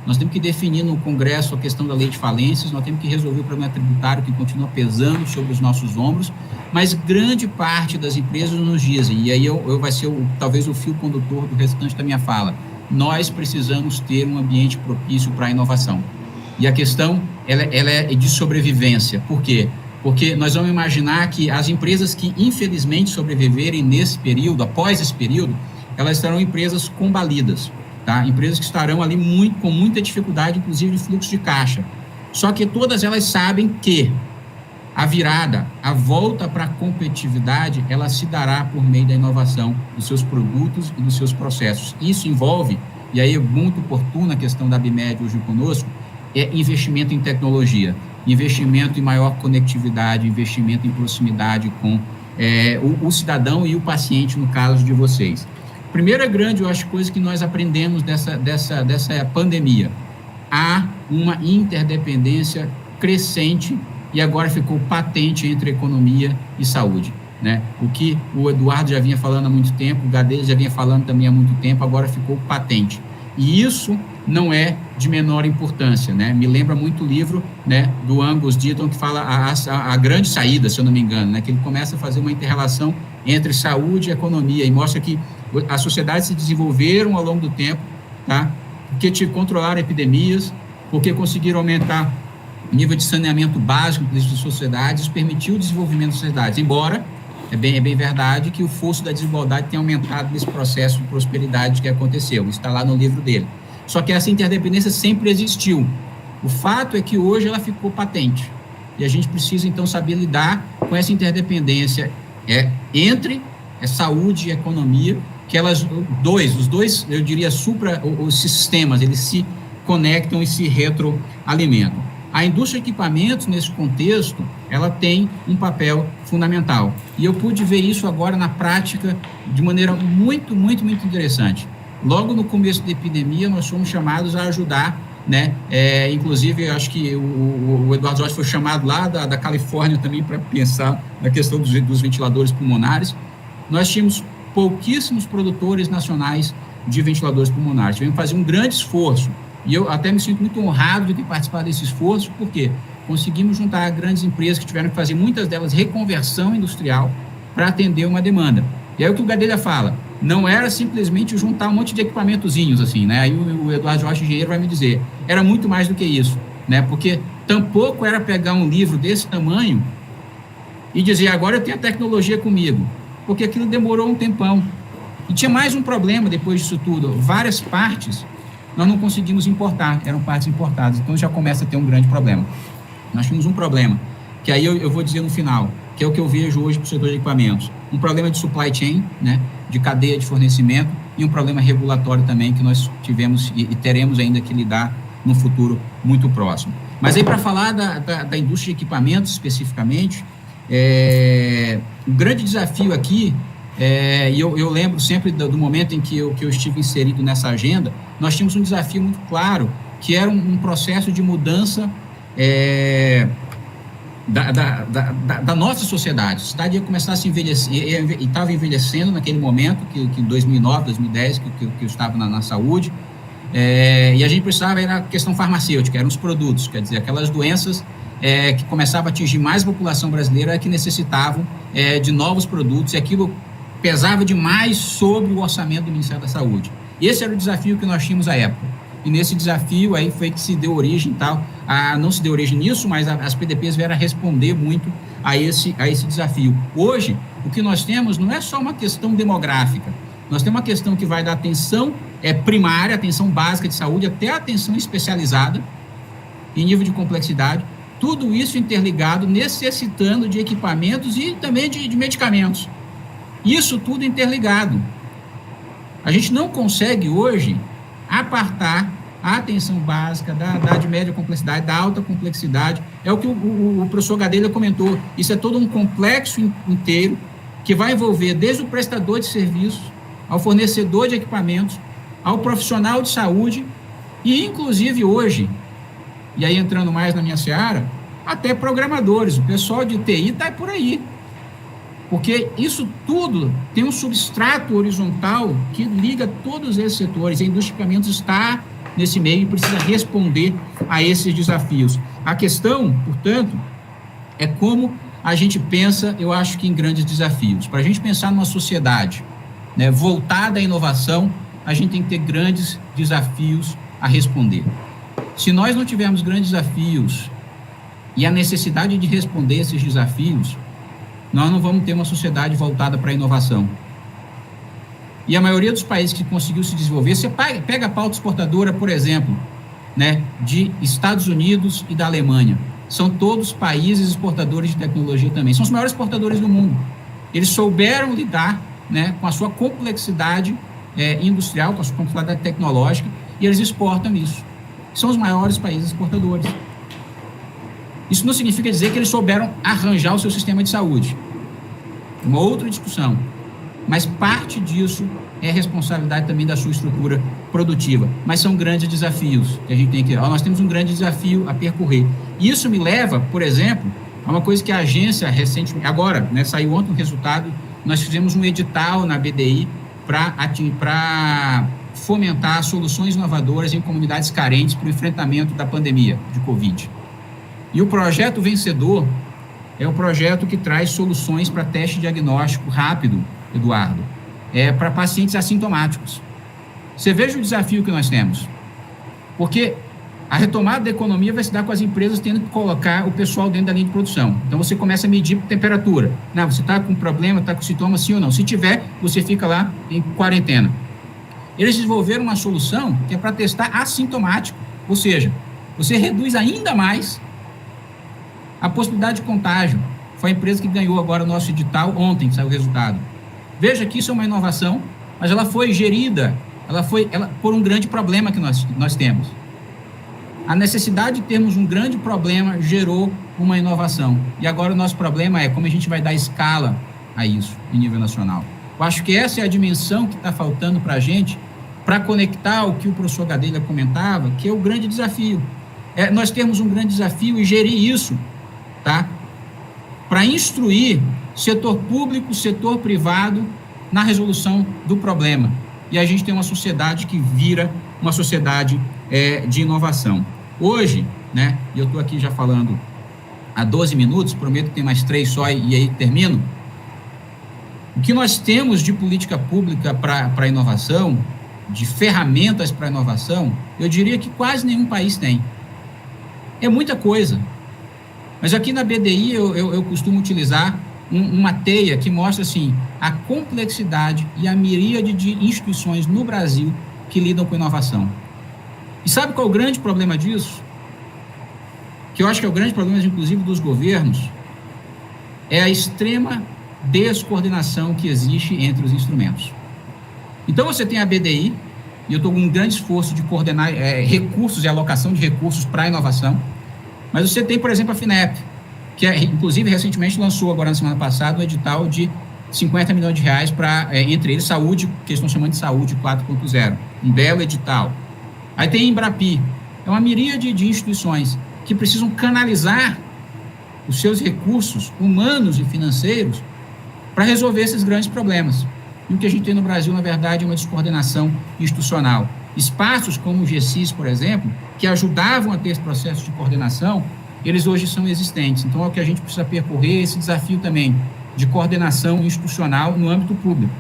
nós temos que definir no Congresso a questão da lei de falências, nós temos que resolver o problema tributário que continua pesando sobre os nossos ombros, mas grande parte das empresas nos dizem, e aí vai ser talvez o fio condutor do restante da minha fala: nós precisamos ter um ambiente propício para a inovação. E a questão ela é de sobrevivência. Por quê? Porque nós vamos imaginar que as empresas que infelizmente sobreviverem nesse período, após esse período, elas serão empresas combalidas, tá? Empresas que estarão ali com muita dificuldade, inclusive de fluxo de caixa. Só que todas elas sabem que a volta para a competitividade, ela se dará por meio da inovação dos seus produtos e dos seus processos. Isso envolve, e aí é muito oportuna a questão da ABMED hoje conosco, investimento em tecnologia, investimento em maior conectividade, investimento em proximidade com o cidadão e o paciente, no caso de vocês. Primeira grande, eu acho, coisa que nós aprendemos dessa pandemia: há uma interdependência crescente, e agora ficou patente, entre economia e saúde, né? O que o Eduardo já vinha falando há muito tempo, o Gadelha já vinha falando também há muito tempo, agora ficou patente. E isso não é de menor importância, né? Me lembra muito o livro, né, do Angus Deaton, que fala a grande saída, se eu não me engano, né? Que ele começa a fazer uma inter-relação entre saúde e economia, e mostra que as sociedades se desenvolveram ao longo do tempo, tá? Porque controlaram epidemias, porque conseguiram aumentar o nível de saneamento básico das sociedades, isso permitiu o desenvolvimento das sociedades, embora é bem verdade que o fosso da desigualdade tem aumentado nesse processo de prosperidade que aconteceu. Isso está lá no livro dele. Só que essa interdependência sempre existiu. O fato é que hoje ela ficou patente. E a gente precisa, então, saber lidar com essa interdependência entre saúde e economia, que os dois, eu diria, os sistemas, eles se conectam e se retroalimentam. A indústria de equipamentos, nesse contexto, ela tem um papel fundamental. E eu pude ver isso agora na prática de maneira muito, muito, muito interessante. Logo no começo da epidemia, nós fomos chamados a ajudar, né? Inclusive, eu acho que o Eduardo Jorge foi chamado lá da Califórnia também para pensar na questão dos ventiladores pulmonares. Nós tínhamos pouquíssimos produtores nacionais de ventiladores pulmonares. Tivemos que fazer um grande esforço. E eu até me sinto muito honrado de ter participado desse esforço, porque conseguimos juntar grandes empresas que tiveram que fazer, muitas delas, reconversão industrial para atender uma demanda. E aí o que o Gadelha fala, não era simplesmente juntar um monte de equipamentozinhos, assim, né? Aí o Eduardo Jorge, engenheiro, vai me dizer, era muito mais do que isso, né? Porque tampouco era pegar um livro desse tamanho e dizer, agora eu tenho a tecnologia comigo, porque aquilo demorou um tempão. E tinha mais um problema depois disso tudo, várias partes nós não conseguimos importar, eram partes importadas, então já começa a ter um grande problema. Nós tínhamos um problema, que aí eu vou dizer no final, que é o que eu vejo hoje para o setor de equipamentos, um problema de supply chain, né, de cadeia de fornecimento, e um problema regulatório também que nós tivemos e teremos ainda que lidar no futuro muito próximo. Mas aí, para falar da indústria de equipamentos especificamente, o grande desafio aqui, e eu lembro sempre do momento em que eu estive inserido nessa agenda, nós tínhamos um desafio muito claro, que era um processo de mudança da nossa sociedade. A sociedade ia começar a se envelhecer, e estava envelhecendo naquele momento, que em 2009, 2010, que eu estava na saúde, e a gente precisava, era a questão farmacêutica, eram os produtos, quer dizer, aquelas doenças que começavam a atingir mais a população brasileira, que necessitavam de novos produtos, e aquilo pesava demais sobre o orçamento do Ministério da Saúde. Esse era o desafio que nós tínhamos à época. E nesse desafio aí foi que se deu origem não se deu origem nisso, mas as PDPs vieram a responder muito a esse desafio. Hoje, o que nós temos não é só uma questão demográfica, nós temos uma questão que vai da atenção primária, atenção básica de saúde, até a atenção especializada, em nível de complexidade, tudo isso interligado, necessitando de equipamentos e também de medicamentos. Isso tudo interligado. A gente não consegue hoje apartar a atenção básica da de média complexidade, da alta complexidade. É o que o professor Gadelha comentou. Isso é todo um complexo inteiro que vai envolver desde o prestador de serviços, ao fornecedor de equipamentos, ao profissional de saúde e, inclusive, hoje, e aí entrando mais na minha seara, até programadores. O pessoal de TI está por aí. Porque isso tudo tem um substrato horizontal que liga todos esses setores. A indústria de equipamentos está nesse meio e precisa responder a esses desafios. A questão, portanto, é como a gente pensa, eu acho que em grandes desafios. Para a gente pensar numa sociedade, né, voltada à inovação, a gente tem que ter grandes desafios a responder. Se nós não tivermos grandes desafios e a necessidade de responder esses desafios, nós não vamos ter uma sociedade voltada para a inovação. E a maioria dos países que conseguiu se desenvolver, você pega a pauta exportadora, por exemplo, né, de Estados Unidos e da Alemanha. São todos países exportadores de tecnologia também. São os maiores exportadores do mundo. Eles souberam lidar, né, com a sua complexidade industrial, com a sua complexidade tecnológica, e eles exportam isso. São os maiores países exportadores. Isso não significa dizer que eles souberam arranjar o seu sistema de saúde. É uma outra discussão. Mas parte disso é responsabilidade também da sua estrutura produtiva. Mas são grandes desafios que a gente tem que... Nós temos um grande desafio a percorrer. E isso me leva, por exemplo, a uma coisa que a agência recentemente... Agora, né, saiu ontem um resultado, nós fizemos um edital na BDI para fomentar soluções inovadoras em comunidades carentes para o enfrentamento da pandemia de Covid. E o projeto vencedor é o projeto que traz soluções para teste diagnóstico rápido, Eduardo, para pacientes assintomáticos. Você veja o desafio que nós temos, porque a retomada da economia vai se dar com as empresas tendo que colocar o pessoal dentro da linha de produção. Então, você começa a medir temperatura. Não, você está com problema, está com sintoma, sim ou não. Se tiver, você fica lá em quarentena. Eles desenvolveram uma solução que é para testar assintomático, ou seja, você reduz ainda mais a possibilidade de contágio. Foi a empresa que ganhou agora o nosso edital ontem, que saiu o resultado. Veja que isso é uma inovação, mas ela foi gerida, ela por um grande problema que nós temos. A necessidade de termos um grande problema gerou uma inovação. E agora o nosso problema é como a gente vai dar escala a isso em nível nacional. Eu acho que essa é a dimensão que está faltando para a gente, para conectar o que o professor Gadelha comentava, que é o grande desafio. Nós temos um grande desafio e gerir isso, tá? Para instruir setor público, setor privado na resolução do problema. E a gente tem uma sociedade que vira uma sociedade de inovação. Hoje, né, e eu estou aqui já falando há 12 minutos, prometo que tem mais 3 só e aí termino. O que nós temos de política pública para a inovação, de ferramentas para a inovação, eu diria que quase nenhum país tem. É muita coisa. Mas aqui na BDI eu costumo utilizar uma teia que mostra assim, a complexidade e a miríade de instituições no Brasil que lidam com inovação. E sabe qual é o grande problema disso? Que eu acho que é o grande problema, inclusive, dos governos, é a extrema descoordenação que existe entre os instrumentos. Então, você tem a BDI, e eu estou com um grande esforço de coordenar recursos e alocação de recursos para a inovação, mas você tem, por exemplo, a FINEP, que, inclusive, recentemente lançou, agora na semana passada, um edital de 50 milhões de reais para, entre eles, saúde, que eles estão chamando de saúde 4.0. Um belo edital. Aí tem a Embrapi. É uma miríade de instituições que precisam canalizar os seus recursos humanos e financeiros para resolver esses grandes problemas. E o que a gente tem no Brasil, na verdade, é uma descoordenação institucional. Espaços como o GCIS, por exemplo, que ajudavam a ter esse processo de coordenação, eles hoje são existentes. Então, é o que a gente precisa percorrer, esse desafio também de coordenação institucional no âmbito público.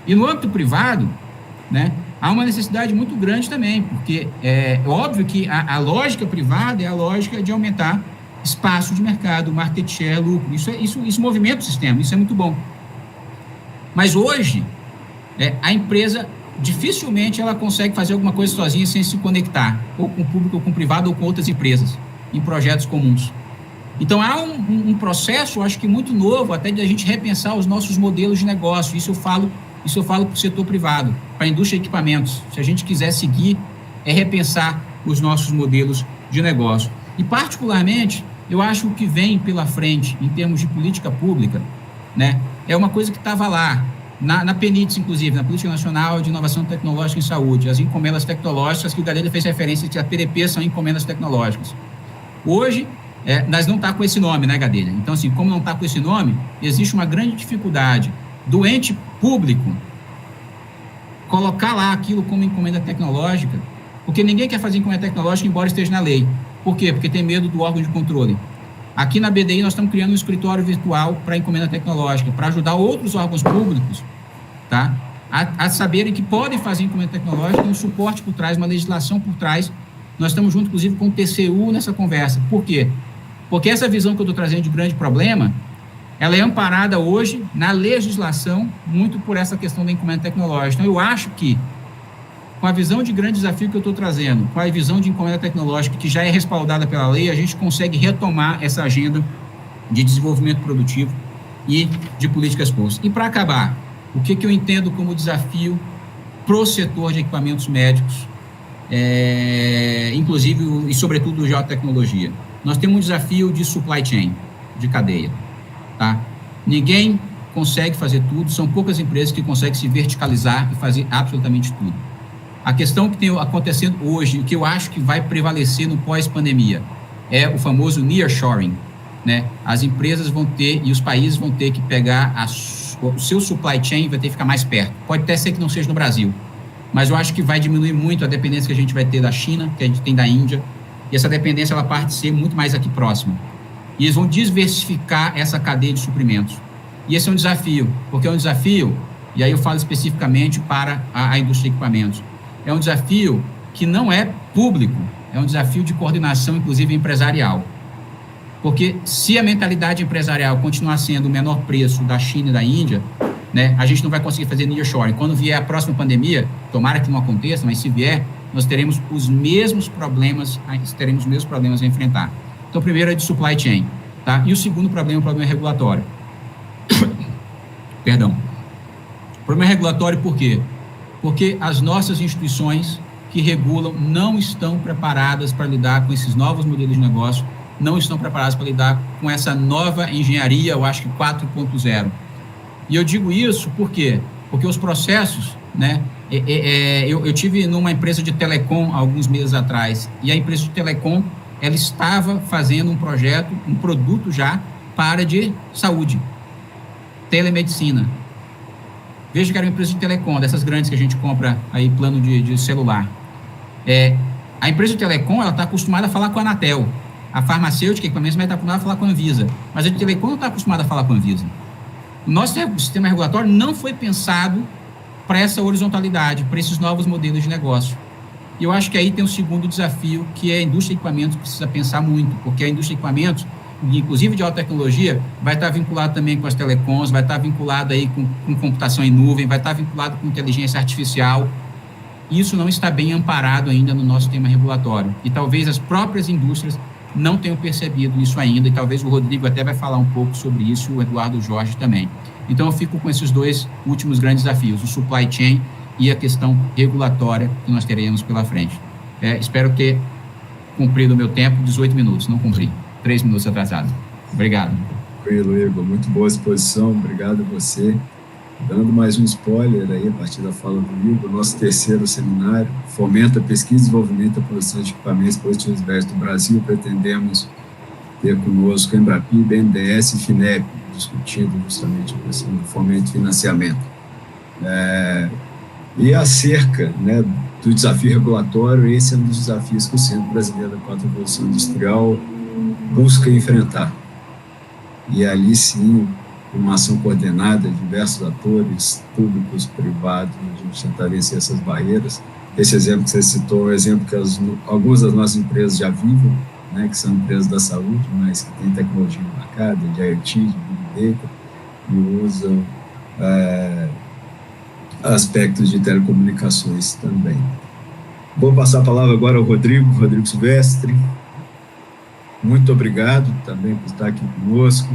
E no âmbito privado, né, há uma necessidade muito grande também, porque é óbvio que a lógica privada é a lógica de aumentar espaço de mercado, market share, lucro. Isso movimenta o sistema, isso é muito bom. Mas hoje, a empresa dificilmente ela consegue fazer alguma coisa sozinha sem se conectar, ou com o público, ou com o privado, ou com outras empresas, em projetos comuns. Então, há um processo, acho que muito novo, até de a gente repensar os nossos modelos de negócio. Isso eu falo para o setor privado, para a indústria de equipamentos. Se a gente quiser seguir, repensar os nossos modelos de negócio. E, particularmente, eu acho que o que vem pela frente, em termos de política pública, né, é uma coisa que estava lá, na PNITS, inclusive, na Política Nacional de Inovação Tecnológica em Saúde, as encomendas tecnológicas, que o Gadelha fez referência, que a PDP são encomendas tecnológicas. Hoje, nós não está com esse nome, né, Gadelha? Então, assim, como não está com esse nome, existe uma grande dificuldade do ente público colocar lá aquilo como encomenda tecnológica, porque ninguém quer fazer encomenda tecnológica, embora esteja na lei. Por quê? Porque tem medo do órgão de controle. Aqui na BDI nós estamos criando um escritório virtual para encomenda tecnológica, para ajudar outros órgãos públicos, tá, a saberem que podem fazer encomenda tecnológica, um suporte por trás, uma legislação por trás. Nós estamos junto, inclusive, com o TCU nessa conversa. Por quê? Porque essa visão que eu estou trazendo de grande problema, ela é amparada hoje na legislação, muito por essa questão da encomenda tecnológica. Então, eu acho que, com a visão de grande desafio que eu estou trazendo, com a visão de encomenda tecnológica que já é respaldada pela lei, a gente consegue retomar essa agenda de desenvolvimento produtivo e de políticas públicas. E, para acabar, o que eu entendo como desafio para o setor de equipamentos médicos, inclusive e, sobretudo, geotecnologia? Nós temos um desafio de supply chain, de cadeia. Tá? Ninguém consegue fazer tudo, são poucas empresas que conseguem se verticalizar e fazer absolutamente tudo. A questão que tem acontecendo hoje, que eu acho que vai prevalecer no pós-pandemia, é o famoso nearshoring, né? As empresas vão ter, e os países vão ter que pegar o seu supply chain, vai ter que ficar mais perto. Pode até ser que não seja no Brasil, mas eu acho que vai diminuir muito a dependência que a gente vai ter da China, que a gente tem da Índia, e essa dependência ela parte de ser muito mais aqui próxima. E eles vão diversificar essa cadeia de suprimentos. E esse é um desafio, porque é um desafio, e aí eu falo especificamente para a indústria de equipamentos, é um desafio que não é público, é um desafio de coordenação, inclusive empresarial. Porque se a mentalidade empresarial continuar sendo o menor preço da China e da Índia, né, a gente não vai conseguir fazer nearshoring. Quando vier a próxima pandemia, tomara que não aconteça, mas se vier, nós teremos os mesmos problemas a enfrentar. Então, o primeiro é de supply chain, tá? E o segundo problema é o problema regulatório. Perdão. O problema regulatório por quê? Porque as nossas instituições, que regulam não estão preparadas para lidar com esses novos modelos de negócio, não estão preparadas para lidar com essa nova engenharia, eu acho que 4.0. E eu digo isso por quê? Porque os processos, né? Eu tive numa empresa de telecom alguns meses atrás, e a empresa de telecom, ela estava fazendo um projeto, um produto já para a área de saúde, telemedicina. Veja que era uma empresa de telecom, dessas grandes que a gente compra aí plano de celular. A empresa de telecom, ela está acostumada a falar com a Anatel. A farmacêutica, equipamentos, vai estar acostumada a falar com a Anvisa. Mas a de telecom não está acostumada a falar com a Anvisa. O nosso sistema regulatório não foi pensado para essa horizontalidade, para esses novos modelos de negócio. E eu acho que aí tem um segundo desafio, que é a indústria de equipamentos precisa pensar muito, porque a indústria de equipamentos, inclusive de alta tecnologia, vai estar vinculado também com as telecoms, vai estar vinculado aí com computação em nuvem, vai estar vinculado com inteligência artificial. Isso não está bem amparado ainda no nosso sistema regulatório. E talvez as próprias indústrias não tenham percebido isso ainda, e talvez o Rodrigo até vai falar um pouco sobre isso, o Eduardo Jorge também. Então, eu fico com esses dois últimos grandes desafios, o supply chain e a questão regulatória que nós teremos pela frente. Espero ter cumprido o meu tempo, 18 minutos, não cumpri, 3 minutos atrasado. Obrigado. Tranquilo, Igor, muito boa exposição, obrigado a você. Dando mais um spoiler aí, a partir da fala do Igor, nosso terceiro seminário, Fomenta Pesquisa, Desenvolvimento e Produção de Equipamentos Produtivos Diversos do Brasil. Pretendemos ter conosco a Embrapib, BNDES e FINEP, discutindo justamente a questão do fomento e financiamento. E acerca, né, do desafio regulatório, esse é um dos desafios que o Centro Brasileiro da Quarta Revolução Industrial busca enfrentar. E ali, sim, uma ação coordenada de diversos atores, públicos, privados, a gente tentar vencer essas barreiras. Esse exemplo que você citou é um exemplo que algumas das nossas empresas já vivem, né, que são empresas da saúde, mas que têm tecnologia embarcada, de IoT, de Big Data, e usam aspectos de telecomunicações também. Vou passar a palavra agora ao Rodrigo Silvestre. Muito obrigado também por estar aqui conosco.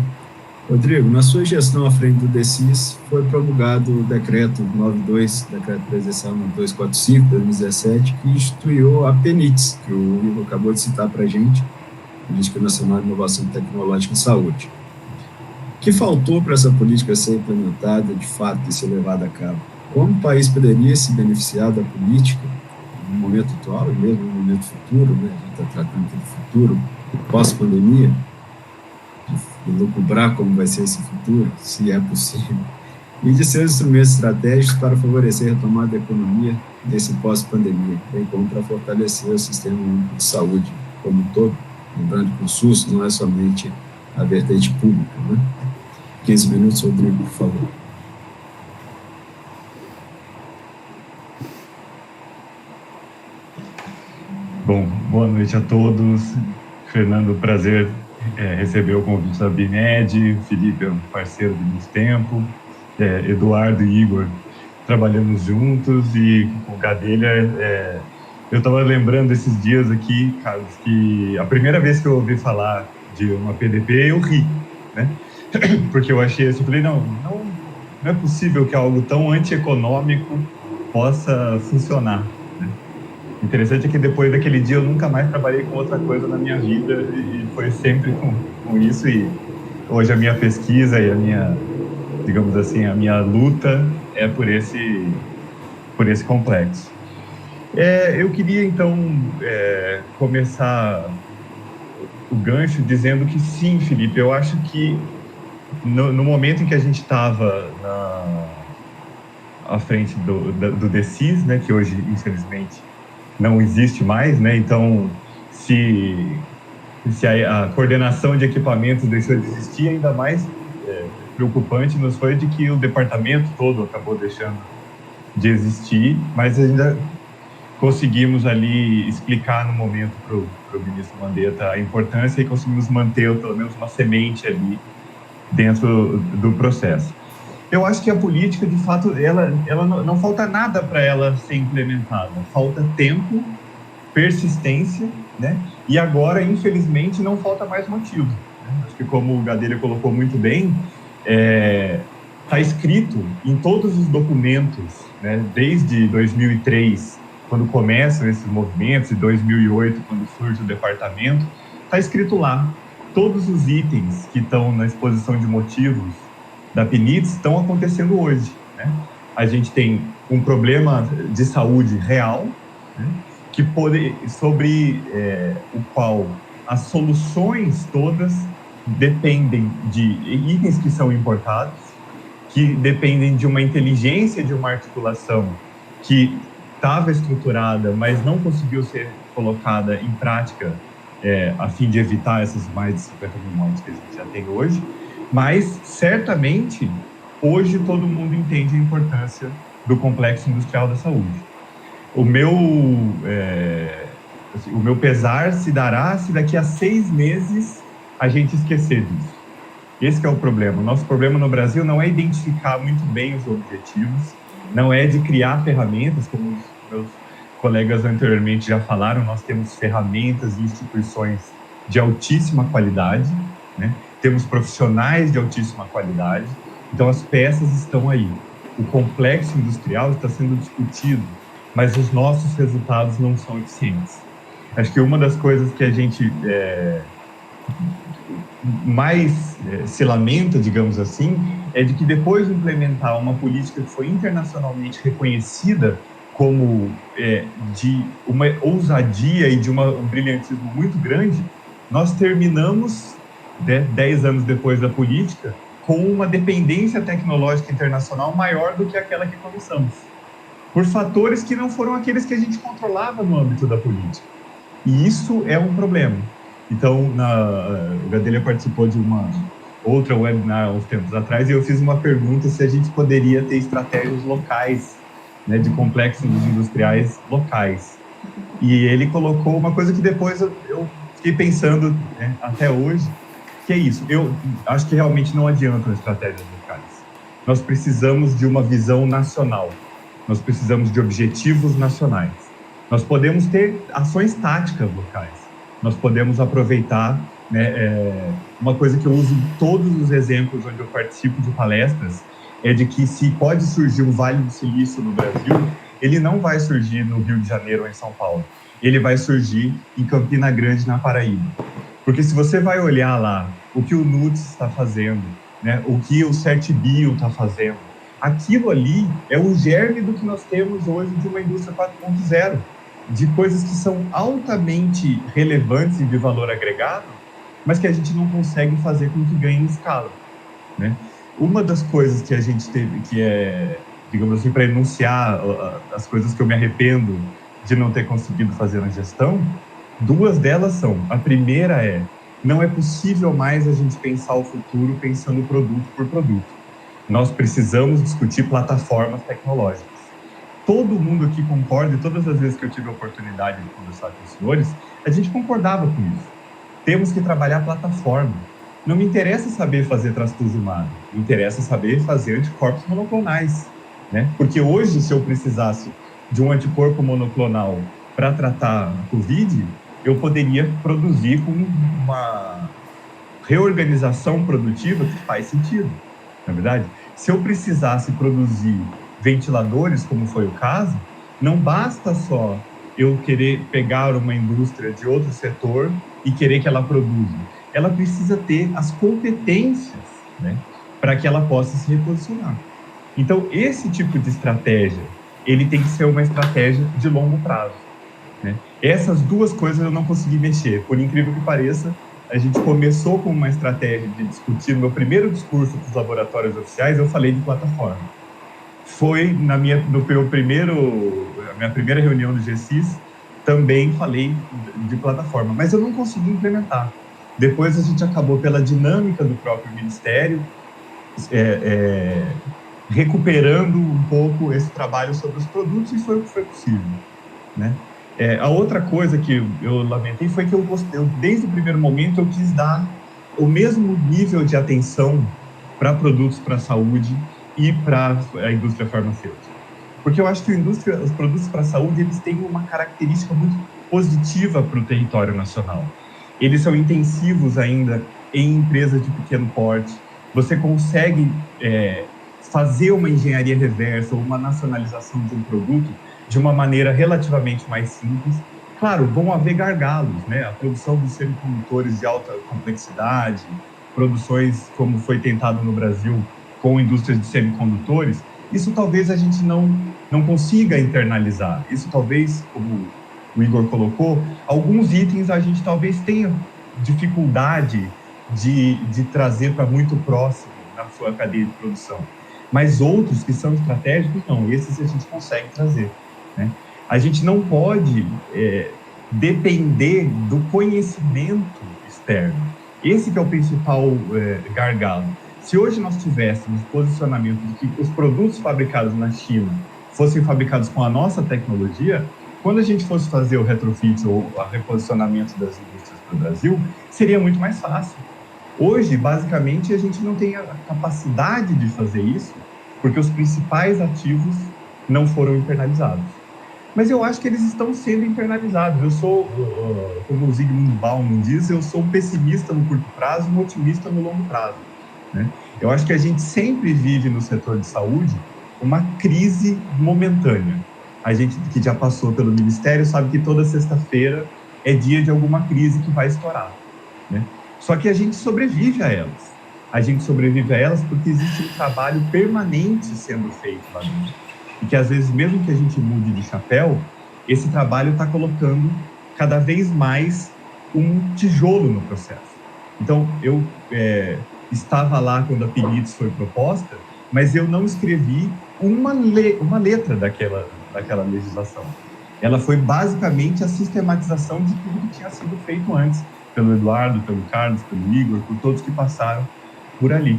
Rodrigo, na sua gestão à frente do DECIS, foi promulgado o decreto 92, decreto presidencial 245, de 2017, que instituiu a PNITS, que o Igor acabou de citar para a gente, Política Nacional de Inovação Tecnológica em Saúde. O que faltou para essa política ser implementada, de fato, e ser levada a cabo? Como o país poderia se beneficiar da política no momento atual e mesmo no momento futuro, né? A gente está tratando do futuro, pós-pandemia, de lucubrar como vai ser esse futuro, se é possível, e de seus instrumentos estratégicos para favorecer a retomada da economia nesse pós-pandemia, bem como para fortalecer o sistema único de saúde como um todo, lembrando que o SUS não é somente a vertente pública, né? 15 minutos, Rodrigo, por favor. Bom, boa noite a todos. Fernando, prazer receber o convite da BIMED. Felipe é um parceiro de muito tempo. Eduardo e Igor trabalhamos juntos, e com o Gadelha, eu estava lembrando esses dias aqui, Carlos, que a primeira vez que eu ouvi falar de uma PDP, eu ri, né? Porque eu achei assim, falei, não é possível que algo tão antieconômico possa funcionar. Interessante é que depois daquele dia eu nunca mais trabalhei com outra coisa na minha vida, e foi sempre com isso, e hoje a minha pesquisa e a minha, digamos assim, a minha luta é por esse complexo. Eu queria então começar o gancho dizendo que sim, Felipe, eu acho que no momento em que a gente estava à frente do DECIS, né, que hoje infelizmente não existe mais, né? Então, se a coordenação de equipamentos deixou de existir, ainda mais preocupante nos foi de que o departamento todo acabou deixando de existir, mas ainda conseguimos ali explicar no momento para o ministro Mandetta a importância, e conseguimos manter pelo menos uma semente ali dentro do processo. Eu acho que a política, de fato, ela não falta nada para ela ser implementada. Falta tempo, persistência, né? E agora, infelizmente, não falta mais motivo, né? Acho que, como o Gadelha colocou muito bem, está escrito em todos os documentos, né? Desde 2003 quando começam esses movimentos, em 2008, quando surge o departamento, está escrito lá, todos os itens que estão na exposição de motivos da PNIDS estão acontecendo hoje, né? A gente tem um problema de saúde real, né, sobre o qual as soluções todas dependem de itens que são importados, que dependem de uma inteligência, de uma articulação que estava estruturada, mas não conseguiu ser colocada em prática a fim de evitar essas mais de 50 mil mortes que a gente já tem hoje. Mas, certamente, hoje todo mundo entende a importância do complexo industrial da saúde. O meu pesar se dará se daqui a 6 meses a gente esquecer disso. Esse que é o problema. O nosso problema no Brasil não é identificar muito bem os objetivos, não é de criar ferramentas, como os meus colegas anteriormente já falaram, nós temos ferramentas e instituições de altíssima qualidade, né? Temos profissionais de altíssima qualidade, então as peças estão aí. O complexo industrial está sendo discutido, mas os nossos resultados não são eficientes. Acho que uma das coisas que a gente mais se lamenta, digamos assim, é de que depois de implementar uma política que foi internacionalmente reconhecida como de uma ousadia e de um brilhantismo muito grande, nós terminamos, 10 anos depois da política, com uma dependência tecnológica internacional maior do que aquela que começamos, por fatores que não foram aqueles que a gente controlava no âmbito da política. E isso é um problema. Então, o Gadelha participou de uma outra webinar há uns tempos atrás e eu fiz uma pergunta se a gente poderia ter estratégias locais, né, de complexos industriais locais. E ele colocou uma coisa que depois eu fiquei pensando, né, até hoje, que é isso. Eu acho que realmente não adiantam estratégias locais. Nós precisamos de uma visão nacional. Nós precisamos de objetivos nacionais. Nós podemos ter ações táticas locais. Nós podemos aproveitar, né, uma coisa que eu uso em todos os exemplos onde eu participo de palestras, é de que se pode surgir um Vale do Silício no Brasil, ele não vai surgir no Rio de Janeiro ou em São Paulo. Ele vai surgir em Campina Grande, na Paraíba. Porque se você vai olhar lá o que o NUTS está fazendo, né, o que o CertBio está fazendo, aquilo ali é o germe do que nós temos hoje de uma indústria 4.0, de coisas que são altamente relevantes e de valor agregado, mas que a gente não consegue fazer com que ganhe escala, né? Uma das coisas que a gente teve, que é, digamos assim, para enunciar as coisas que eu me arrependo de não ter conseguido fazer na gestão, 2 delas são: a primeira não é possível mais a gente pensar o futuro pensando produto por produto. Nós precisamos discutir plataformas tecnológicas. Todo mundo aqui concorda, e todas as vezes que eu tive a oportunidade de conversar com os senhores, a gente concordava com isso. Temos que trabalhar plataforma. Não me interessa saber fazer trastuzumab, me interessa saber fazer anticorpos monoclonais, né? Porque hoje, se eu precisasse de um anticorpo monoclonal para tratar a Covid, eu poderia produzir com uma reorganização produtiva que faz sentido, na verdade. Se eu precisasse produzir ventiladores, como foi o caso, não basta só eu querer pegar uma indústria de outro setor e querer que ela produza. Ela precisa ter as competências, né, para que ela possa se reposicionar. Então, esse tipo de estratégia, ele tem que ser uma estratégia de longo prazo, né? Essas 2 coisas eu não consegui mexer. Por incrível que pareça, a gente começou com uma estratégia de discutir. No meu primeiro discurso para os laboratórios oficiais, eu falei de plataforma. Foi na minha primeira reunião do GSIS, também falei de plataforma, mas eu não consegui implementar. Depois a gente acabou, pela dinâmica do próprio Ministério, recuperando um pouco esse trabalho sobre os produtos, e foi o que foi possível, né? A outra coisa que eu lamentei foi que eu desde o primeiro momento, eu quis dar o mesmo nível de atenção para produtos para a saúde e para a indústria farmacêutica. Porque eu acho que os produtos para a saúde, eles têm uma característica muito positiva para o território nacional. Eles são intensivos ainda em empresas de pequeno porte. Você consegue fazer uma engenharia reversa ou uma nacionalização de um produto de uma maneira relativamente mais simples. Claro, vão haver gargalos, né? A produção de semicondutores de alta complexidade, produções como foi tentado no Brasil com indústrias de semicondutores, isso talvez a gente não consiga internalizar. Isso talvez, como o Igor colocou, alguns itens a gente talvez tenha dificuldade de trazer para muito próximo na sua cadeia de produção. Mas outros que são estratégicos, não, esses a gente consegue trazer, né? A gente não pode depender do conhecimento externo. Esse que é o principal gargalo. Se hoje nós tivéssemos posicionamento de que os produtos fabricados na China fossem fabricados com a nossa tecnologia, quando a gente fosse fazer o retrofit ou o reposicionamento das indústrias para o Brasil, seria muito mais fácil. Hoje, basicamente, a gente não tem a capacidade de fazer isso, porque os principais ativos não foram internalizados. Mas eu acho que eles estão sendo internalizados. Eu sou, como o Zygmunt Bauman diz, eu sou um pessimista no curto prazo e um otimista no longo prazo, né? Eu acho que a gente sempre vive no setor de saúde uma crise momentânea. A gente que já passou pelo Ministério sabe que toda sexta-feira é dia de alguma crise que vai estourar, né? Só que a gente sobrevive a elas. A gente sobrevive a elas porque existe um trabalho permanente sendo feito lá dentro. E que, às vezes, mesmo que a gente mude de chapéu, esse trabalho está colocando cada vez mais um tijolo no processo. Então, eu estava lá quando a PNIDS foi proposta, mas eu não escrevi uma letra daquela legislação. Ela foi basicamente a sistematização de tudo que tinha sido feito antes, pelo Eduardo, pelo Carlos, pelo Igor, por todos que passaram por ali,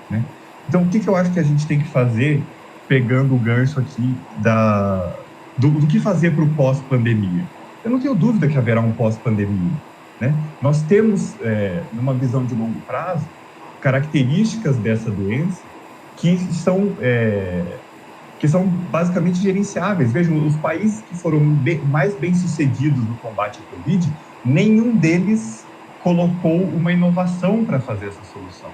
né? Então, o que eu acho que a gente tem que fazer, pegando o gancho aqui do que fazer para o pós-pandemia? Eu não tenho dúvida que haverá um pós-pandemia, né? Nós temos, numa visão de longo prazo, características dessa doença que são basicamente gerenciáveis. Vejam, os países que foram mais bem-sucedidos no combate à Covid, nenhum deles colocou uma inovação para fazer essa solução.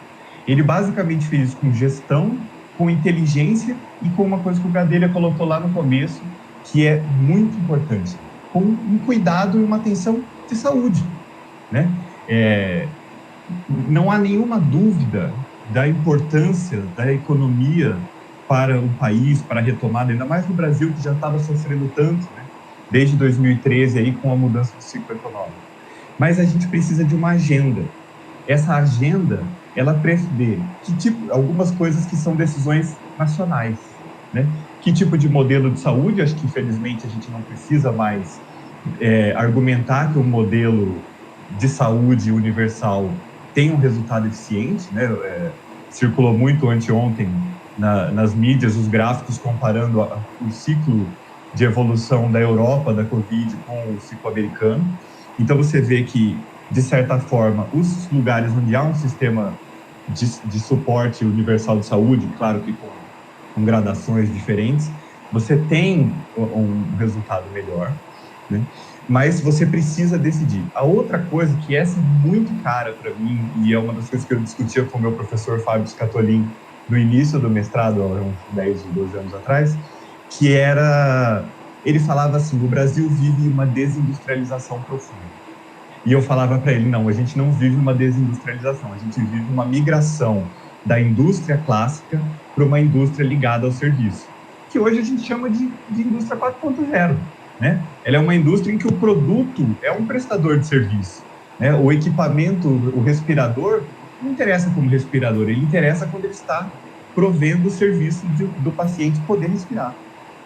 Ele basicamente fez isso com gestão, com inteligência e com uma coisa que o Gadelha colocou lá no começo, que é muito importante, com um cuidado e uma atenção de saúde, né? Não há nenhuma dúvida da importância da economia para o país, para a retomada, ainda mais no Brasil, que já estava sofrendo tanto, né? Desde 2013, aí, com a mudança do ciclo econômico. Mas a gente precisa de uma agenda. Essa agenda, ela prevê algumas coisas que são decisões nacionais, né? Que tipo de modelo de saúde? Acho que, infelizmente, a gente não precisa mais argumentar que um modelo de saúde universal tem um resultado eficiente, né? Circulou muito anteontem nas mídias os gráficos comparando o ciclo de evolução da Europa, da Covid, com o ciclo americano. Então, você vê que, de certa forma, os lugares onde há um sistema de suporte universal de saúde, claro que com gradações diferentes, você tem um resultado melhor, né? Mas você precisa decidir. A outra coisa, que essa é muito cara para mim, e é uma das coisas que eu discutia com o meu professor Fábio Scatolin no início do mestrado, há uns 10 ou 12 anos atrás, que era... Ele falava assim, o Brasil vive uma desindustrialização profunda. E eu falava para ele, não, a gente não vive uma desindustrialização, a gente vive uma migração da indústria clássica para uma indústria ligada ao serviço, que hoje a gente chama de indústria 4.0, né? Ela é uma indústria em que o produto é um prestador de serviço, né? O equipamento, o respirador, não interessa como respirador, ele interessa quando ele está provendo o serviço do paciente poder respirar,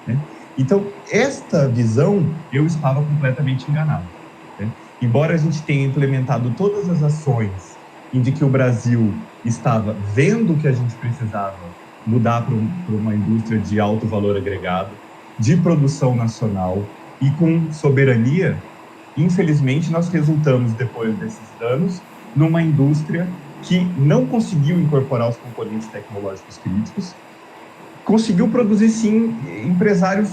né? Então, esta visão, eu estava completamente enganado, né? Embora a gente tenha implementado todas as ações em que o Brasil estava vendo que a gente precisava mudar para uma indústria de alto valor agregado, de produção nacional e com soberania, infelizmente nós resultamos, depois desses anos, numa indústria que não conseguiu incorporar os componentes tecnológicos críticos, conseguiu produzir, sim, empresários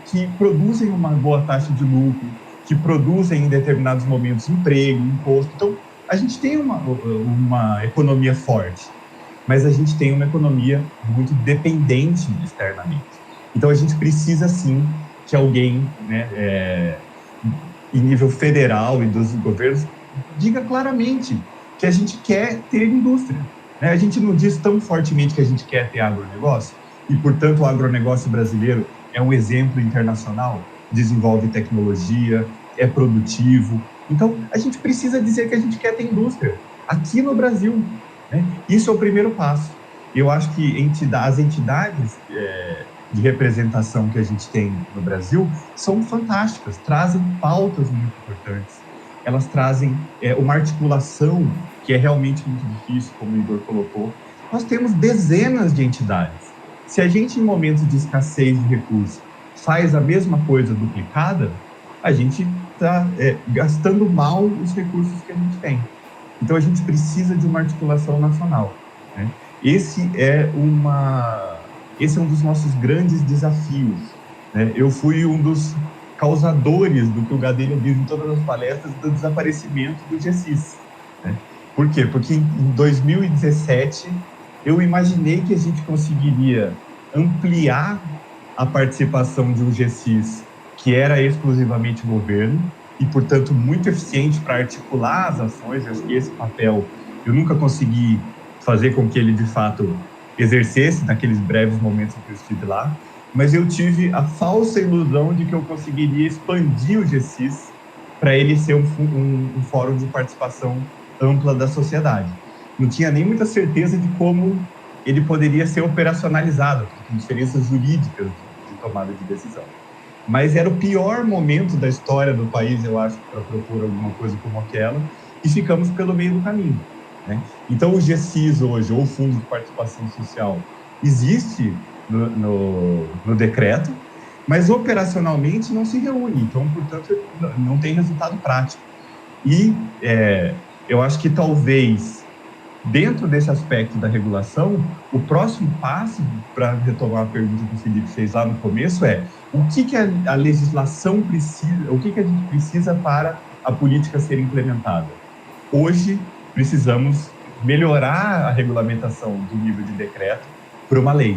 que produzem uma boa taxa de lucro, que produzem em determinados momentos emprego, imposto. Então, a gente tem uma economia forte, mas a gente tem uma economia muito dependente externamente. Então, a gente precisa, sim, que alguém, né, em nível federal e dos governos, diga claramente que a gente quer ter indústria. Né? A gente não diz tão fortemente que a gente quer ter agronegócio, e, portanto, o agronegócio brasileiro é um exemplo internacional, desenvolve tecnologia, é produtivo. Então, a gente precisa dizer que a gente quer ter indústria aqui no Brasil. Né? Isso é o primeiro passo. Eu acho que as entidades de representação que a gente tem no Brasil são fantásticas, trazem pautas muito importantes. Elas trazem uma articulação que é realmente muito difícil, como o Igor colocou. Nós temos dezenas de entidades. Se a gente, em momentos de escassez de recursos, faz a mesma coisa duplicada, a gente está gastando mal os recursos que a gente tem. Então, a gente precisa de uma articulação nacional. Né? Esse é um dos nossos grandes desafios. Né? Eu fui um dos causadores do que o Gadelha diz em todas as palestras, do desaparecimento do GSIS. Né? Por quê? Porque em 2017 eu imaginei que a gente conseguiria ampliar a participação de um GSIS que era exclusivamente governo e, portanto, muito eficiente para articular as ações. Eu acho que esse papel eu nunca consegui fazer com que ele, de fato, exercesse naqueles breves momentos em que eu estive lá, mas eu tive a falsa ilusão de que eu conseguiria expandir o GSIS para ele ser um fórum de participação ampla da sociedade. Não tinha nem muita certeza de como ele poderia ser operacionalizado, com diferenças jurídicas de tomada de decisão. Mas era o pior momento da história do país, eu acho, para propor alguma coisa como aquela, e ficamos pelo meio do caminho. Né? Então, o GSIS hoje, ou o Fundo de Participação Social, existe no decreto, mas operacionalmente não se reúne, então, portanto, não tem resultado prático. E eu acho que talvez, dentro desse aspecto da regulação, o próximo passo, para retomar a pergunta que o Felipe fez lá no começo, o que a legislação precisa, o que a gente precisa para a política ser implementada? Hoje, precisamos melhorar a regulamentação do nível de decreto para uma lei.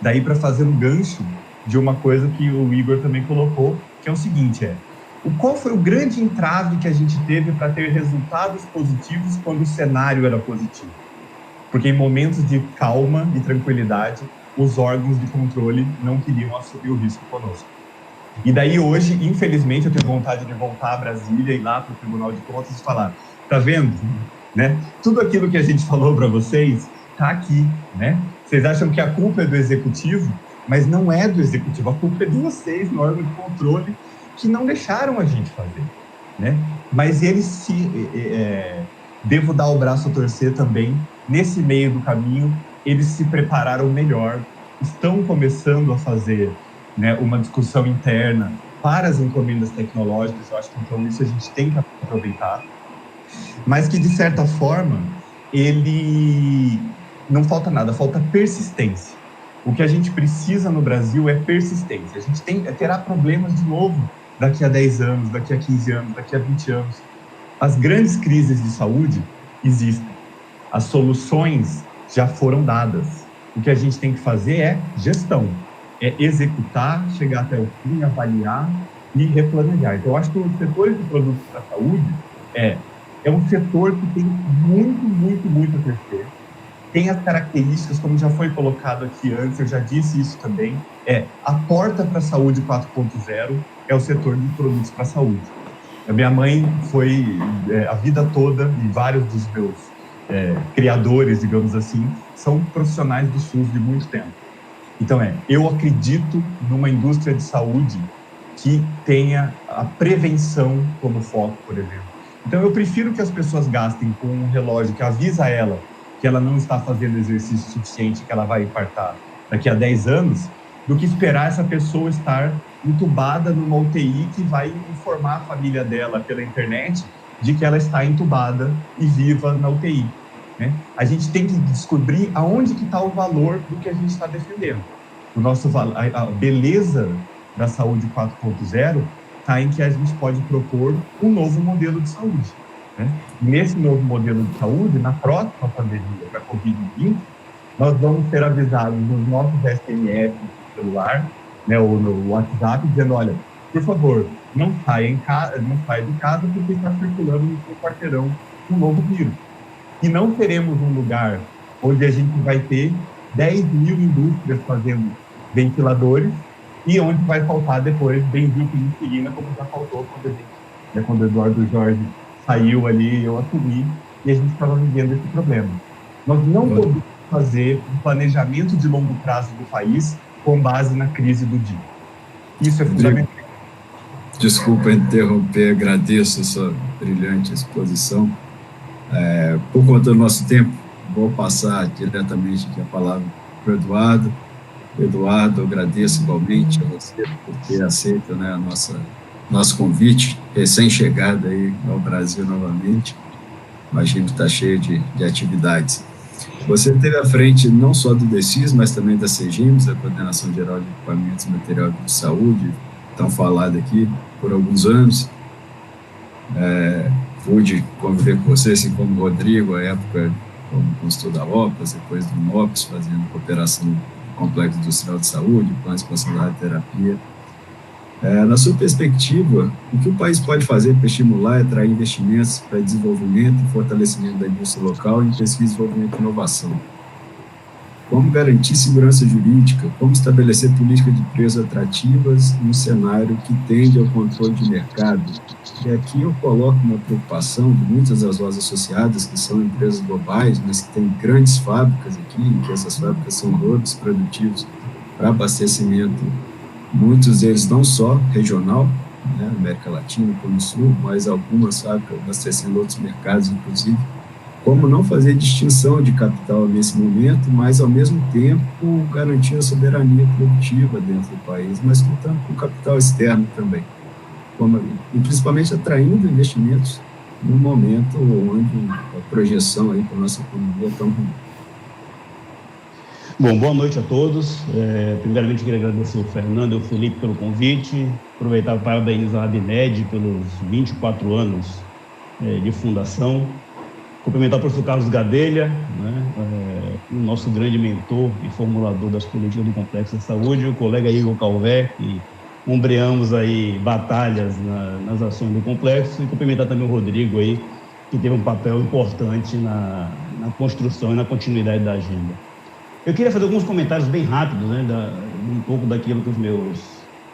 Daí para fazer um gancho de uma coisa que o Igor também colocou, que é o seguinte, qual foi o grande entrave que a gente teve para ter resultados positivos quando o cenário era positivo? Porque em momentos de calma e tranquilidade, os órgãos de controle não queriam assumir o risco conosco. E daí hoje, infelizmente, eu tenho vontade de voltar a Brasília e ir lá para o Tribunal de Contas e falar, tá vendo? Né? Tudo aquilo que a gente falou para vocês está aqui, né? Vocês acham que a culpa é do executivo, mas não é do executivo, a culpa é de vocês, no órgão de controle, que não deixaram a gente fazer, né? Mas eles devo dar o braço a torcer também, nesse meio do caminho, eles se prepararam melhor, estão começando a fazer, né, uma discussão interna para as encomendas tecnológicas. Eu acho que então isso a gente tem que aproveitar, mas que, de certa forma, ele não falta nada, falta persistência. O que a gente precisa no Brasil é persistência. A gente terá problemas de novo daqui a 10 anos, daqui a 15 anos, daqui a 20 anos. As grandes crises de saúde existem. As soluções já foram dadas. O que a gente tem que fazer é gestão, é executar, chegar até o fim, avaliar e replanejar. Então, eu acho que o setor de produtos para a saúde é um setor que tem muito a crescer. Tem as características, como já foi colocado aqui antes, eu já disse isso também, a porta para a saúde 4.0 é o setor de produtos para a saúde. A minha mãe foi a vida toda, e vários dos meus criadores, digamos assim, são profissionais do SUS de muito tempo. Então, eu acredito numa indústria de saúde que tenha a prevenção como foco, por exemplo. Então, eu prefiro que as pessoas gastem com um relógio que avisa ela que ela não está fazendo exercício suficiente, que ela vai infartar daqui a 10 anos, do que esperar essa pessoa estar entubada numa UTI que vai informar a família dela pela internet de que ela está entubada e viva na UTI. Né? A gente tem que descobrir aonde que está o valor do que a gente está defendendo. A beleza da saúde 4.0 está em que a gente pode propor um novo modelo de saúde. Né? Nesse novo modelo de saúde, na próxima pandemia para a Covid-19, nós vamos ser avisados nos nossos SMS do celular né, ou no WhatsApp, dizendo, olha, por favor, não saia de casa porque está circulando no seu quarteirão um novo vírus. E não teremos um lugar onde a gente vai ter 10 mil indústrias fazendo ventiladores e onde vai faltar depois benzil penicilina, como já faltou quando o Eduardo Jorge saiu ali, eu assumi, e a gente estava vivendo esse problema. Nós não podemos fazer um planejamento de longo prazo do país com base na crise do dia. Isso é fundamental. Desculpa interromper, agradeço a sua brilhante exposição. Por conta do nosso tempo, vou passar diretamente aqui a palavra para o Eduardo. Eduardo, agradeço igualmente a você por ter aceito, né, nosso convite, recém-chegado aí ao Brasil novamente. Imagino que está cheio de atividades. Você esteve à frente não só do DECIS, mas também da CEGIMS, a Coordenação Geral de Equipamentos e Material de Saúde, tão falada aqui por alguns anos. Pude conviver com você, assim como o Rodrigo, à época como consultor da OPAS, depois do MOPS, fazendo cooperação no Complexo Industrial de Saúde, plano de expansão da radioterapia. Na sua perspectiva, o que o país pode fazer para estimular e atrair investimentos para desenvolvimento e fortalecimento da indústria local em pesquisa, desenvolvimento e inovação? Como garantir segurança jurídica? Como estabelecer políticas de preços atrativas em um cenário que tende ao controle de mercado? E aqui eu coloco uma preocupação de muitas das vozes associadas, que são empresas globais, mas que têm grandes fábricas aqui, e que essas fábricas são hubs produtivos para abastecimento, muitos deles não só regional, né, América Latina, como Sul, mas algumas fábricas abastecendo outros mercados, inclusive. Como não fazer distinção de capital nesse momento, mas, ao mesmo tempo, garantir a soberania produtiva dentro do país, mas contando com capital externo também. E principalmente atraindo investimentos no momento onde a projeção aí para a nossa economia é tão ruim. Bom, boa noite a todos. Primeiramente, queria agradecer ao Fernando e ao Felipe pelo convite, aproveitar para parabenizar a ABMED pelos 24 anos de fundação, cumprimentar o professor Carlos Gadelha, né, o nosso grande mentor e formulador das políticas do Complexo de Saúde, o colega Igor Calvé, que ombreamos aí batalhas nas ações do Complexo, e cumprimentar também o Rodrigo aí, que teve um papel importante na construção e na continuidade da agenda. Eu queria fazer alguns comentários bem rápidos, né, um pouco daquilo que os meus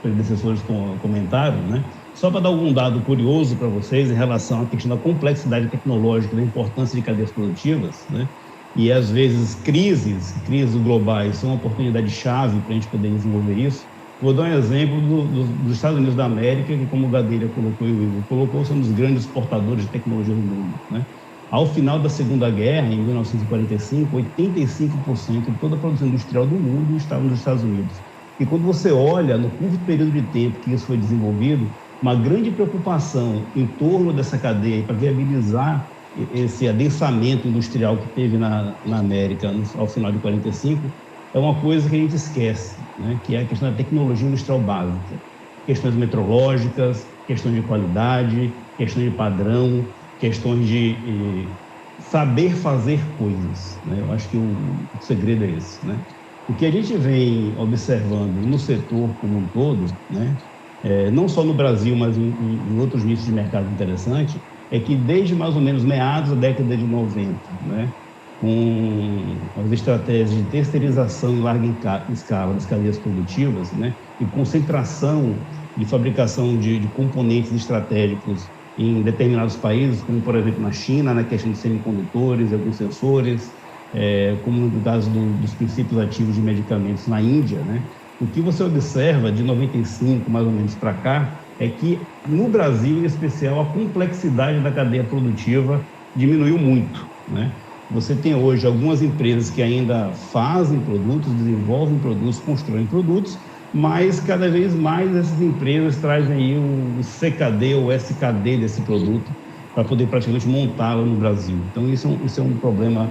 predecessores comentaram, né, só para dar algum dado curioso para vocês em relação à questão da complexidade tecnológica, da importância de cadeias produtivas, né, e às vezes crises globais são uma oportunidade chave para a gente poder desenvolver isso. Vou dar um exemplo dos Estados Unidos da América, que, como o Gadelha colocou e o Igor colocou, são um dos grandes exportadores de tecnologia do mundo, né? Ao final da Segunda Guerra, em 1945, 85% de toda a produção industrial do mundo estava nos Estados Unidos. E quando você olha no curto período de tempo que isso foi desenvolvido, uma grande preocupação em torno dessa cadeia para viabilizar esse adensamento industrial que teve na América ao final de 45, é uma coisa que a gente esquece, né? Que é a questão da tecnologia industrial básica. Questões metrológicas, questões de qualidade, questões de padrão, questões de saber fazer coisas, né? Eu acho que o segredo é esse, né? O que a gente vem observando no setor como um todo, né? Não só no Brasil, mas em outros nichos de mercado interessantes, é que desde mais ou menos meados da década de 90, né? Com as estratégias de terceirização em larga escala das cadeias produtivas, né, e concentração de fabricação de componentes estratégicos em determinados países, como, por exemplo, na China, na questão de semicondutores e alguns sensores, como no caso dos princípios ativos de medicamentos na Índia, né, o que você observa de 95, mais ou menos, para cá, é que, no Brasil, em especial, a complexidade da cadeia produtiva diminuiu muito, né? Você tem hoje algumas empresas que ainda fazem produtos, desenvolvem produtos, constroem produtos, mas cada vez mais essas empresas trazem aí o CKD ou SKD desse produto para poder praticamente montá-lo no Brasil. Então, isso é um problema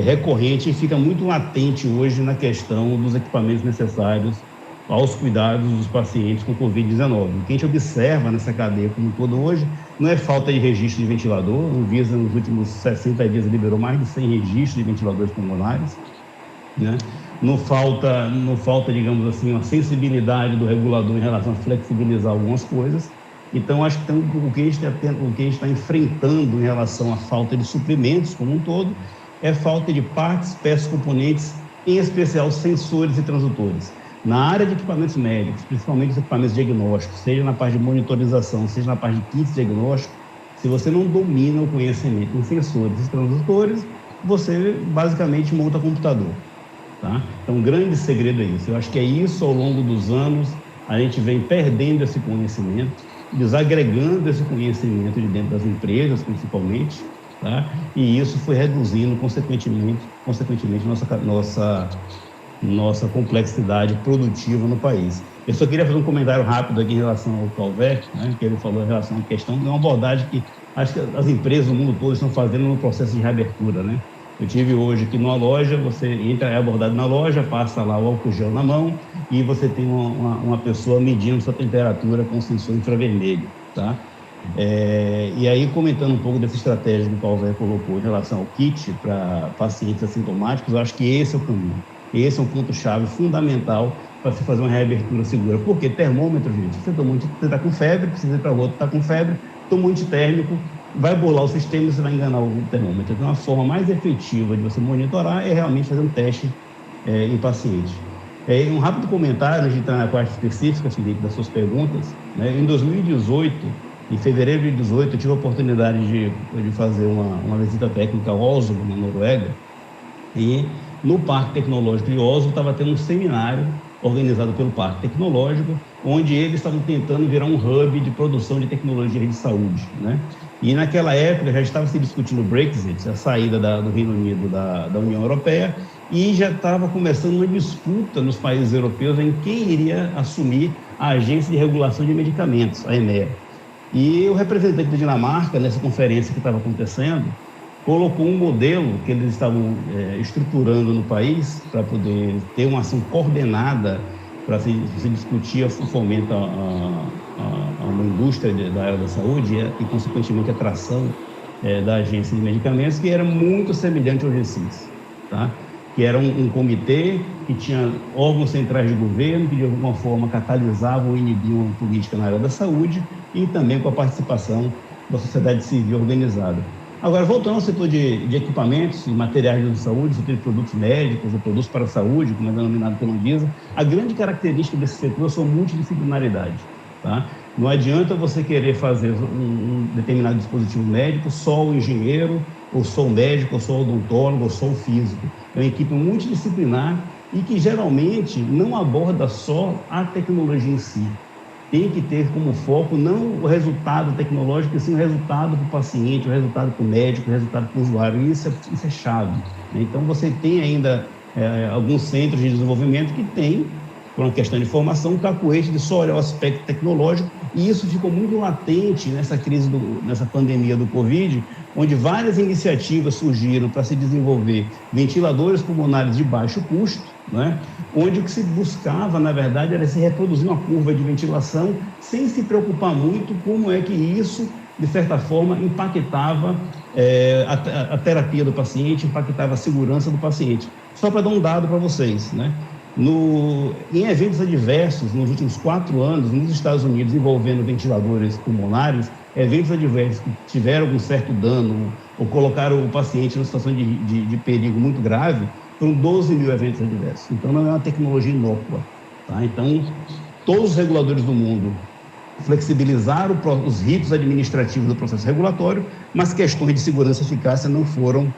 recorrente e fica muito latente hoje na questão dos equipamentos necessários aos cuidados dos pacientes com Covid-19. O que a gente observa nessa cadeia como um todo hoje não é falta de registro de ventilador. O Anvisa, nos últimos 60 dias, liberou mais de 100 registros de ventiladores pulmonares, né? não falta, digamos assim, uma sensibilidade do regulador em relação a flexibilizar algumas coisas. Então, acho que o que a gente está enfrentando em relação à falta de suprimentos como um todo é falta de partes, peças, componentes, em especial sensores e transdutores. Na área de equipamentos médicos, principalmente os equipamentos diagnósticos, seja na parte de monitorização, seja na parte de kits diagnósticos, se você não domina o conhecimento em sensores e transdutores, você basicamente monta computador. Tá? Então, um grande segredo é isso. Eu acho que é isso, ao longo dos anos, a gente vem perdendo esse conhecimento, desagregando esse conhecimento de dentro das empresas, principalmente, tá? E isso foi reduzindo, consequentemente nossa complexidade produtiva no país. Eu só queria fazer um comentário rápido aqui em relação ao Calvert, né, que ele falou em relação à questão, é uma abordagem que acho que as empresas do mundo todo estão fazendo no processo de reabertura, né? Eu tive hoje aqui numa loja, você entra, é abordado na loja, passa lá o álcool gel na mão e você tem uma pessoa medindo sua temperatura com sensor infravermelho, tá? E aí, comentando um pouco dessa estratégia que o Calvert colocou em relação ao kit para pacientes assintomáticos, eu acho que esse é o caminho. Esse é um ponto-chave fundamental para se fazer uma reabertura segura. Porque termômetro, gente, você está com febre, precisa ir para o outro, está com febre, tomou antitérmico, vai bolar o sistema e você vai enganar o termômetro. Então, a forma mais efetiva de você monitorar é realmente fazer um teste em paciente. Um rápido comentário, a gente está na parte específica, Felipe, das suas perguntas. Né? Em 2018, em fevereiro de 2018, eu tive a oportunidade de fazer uma visita técnica ao Oslo, na Noruega, e no Parque Tecnológico de Oslo estava tendo um seminário organizado pelo Parque Tecnológico, onde eles estavam tentando virar um hub de produção de tecnologia de saúde, né? E naquela época já estava se discutindo o Brexit, a saída do Reino Unido da União Europeia, e já estava começando uma disputa nos países europeus em quem iria assumir a Agência de Regulação de Medicamentos, a EMEA. E o representante da Dinamarca, nessa conferência que estava acontecendo, colocou um modelo que eles estavam estruturando no país para poder ter uma ação coordenada para se discutir o fomento a uma indústria da área da saúde e consequentemente, a atração da Agência de Medicamentos, que era muito semelhante ao G6, tá? Que era um comitê que tinha órgãos centrais de governo que, de alguma forma, catalisavam ou inibiam a política na área da saúde e também com a participação da sociedade civil organizada. Agora, voltando ao setor de equipamentos e materiais de saúde, setor de produtos médicos, ou produtos para a saúde, como é denominado pela Anvisa, a grande característica desse setor é sua multidisciplinaridade. Tá? Não adianta você querer fazer um determinado dispositivo médico só o engenheiro, ou só o médico, ou só o odontólogo, ou só o físico. É uma equipe multidisciplinar e que geralmente não aborda só a tecnologia em si. Tem que ter como foco não o resultado tecnológico, e sim o resultado para o paciente, o resultado para o médico, o resultado para o usuário. Isso é chave. Né? Então, você tem ainda alguns centros de desenvolvimento que têm, por uma questão de formação, um cacuete de só olhar o aspecto tecnológico, e isso ficou muito latente nessa pandemia do Covid, onde várias iniciativas surgiram para se desenvolver ventiladores pulmonares de baixo custo, né? Onde o que se buscava, na verdade, era se reproduzir uma curva de ventilação sem se preocupar muito como é que isso, de certa forma, impactava a terapia do paciente, impactava a segurança do paciente. Só para dar um dado para vocês, né? Em eventos adversos, nos últimos 4 anos, nos Estados Unidos, envolvendo ventiladores pulmonares, eventos adversos que tiveram algum certo dano ou colocaram o paciente numa situação de perigo muito grave, foram 12 mil eventos adversos. Então, não é uma tecnologia inócua. Tá? Então, todos os reguladores do mundo flexibilizaram os ritos administrativos do processo regulatório, mas questões de segurança e eficácia não foram,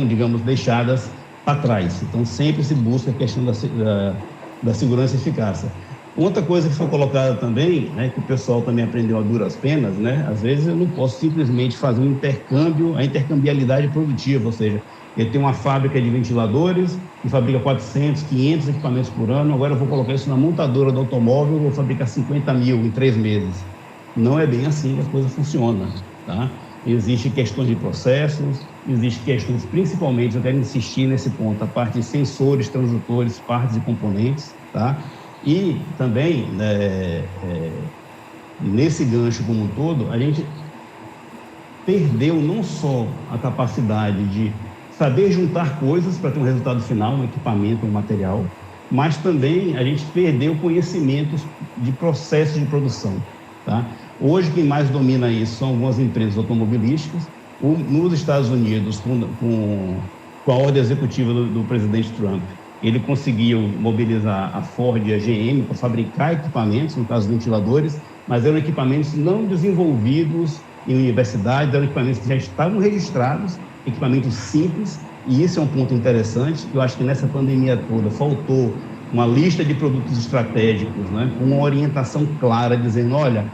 digamos, deixadas para trás. Então, sempre se busca a questão da segurança e eficácia. Outra coisa que foi colocada também, né, que o pessoal também aprendeu a duras penas, né, às vezes eu não posso simplesmente fazer um intercâmbio, a intercambialidade produtiva, ou seja, eu tenho uma fábrica de ventiladores que fabrica 400, 500 equipamentos por ano, agora eu vou colocar isso na montadora do automóvel, vou fabricar 50 mil em 3 meses. Não é bem assim que a coisa funciona, tá? Existem questões de processos, existem questões, principalmente, eu quero insistir nesse ponto, a parte de sensores, transdutores, partes e componentes, tá? E também, nesse gancho como um todo, a gente perdeu não só a capacidade de saber juntar coisas para ter um resultado final, um equipamento, um material, mas também a gente perdeu conhecimentos de processos de produção, tá? Hoje, quem mais domina isso são algumas empresas automobilísticas. Nos Estados Unidos, com a ordem executiva do presidente Trump, ele conseguiu mobilizar a Ford e a GM para fabricar equipamentos, no caso ventiladores, mas eram equipamentos não desenvolvidos em universidades, eram equipamentos que já estavam registrados, equipamentos simples, e isso é um ponto interessante. Eu acho que nessa pandemia toda faltou uma lista de produtos estratégicos, né, com uma orientação clara, dizendo, olha,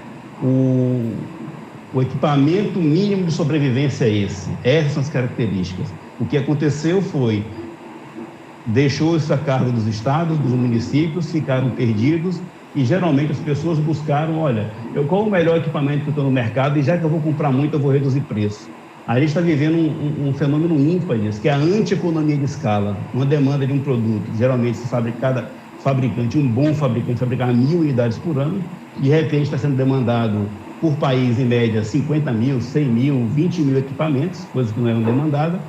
o equipamento mínimo de sobrevivência é esse, essas são as características. O que aconteceu foi, deixou isso a cargo dos estados, dos municípios, ficaram perdidos, e geralmente as pessoas buscaram, olha, qual o melhor equipamento que eu estou no mercado, e já que eu vou comprar muito, eu vou reduzir preço. A gente está vivendo um fenômeno ímpar disso, que é a antieconomia de escala, uma demanda de um produto, geralmente se cada fabricante, um bom fabricante, fabricar 1.000 unidades por ano, de repente está sendo demandado por país, em média, 50 mil, 100 mil, 20 mil equipamentos, coisas que não eram demandadas,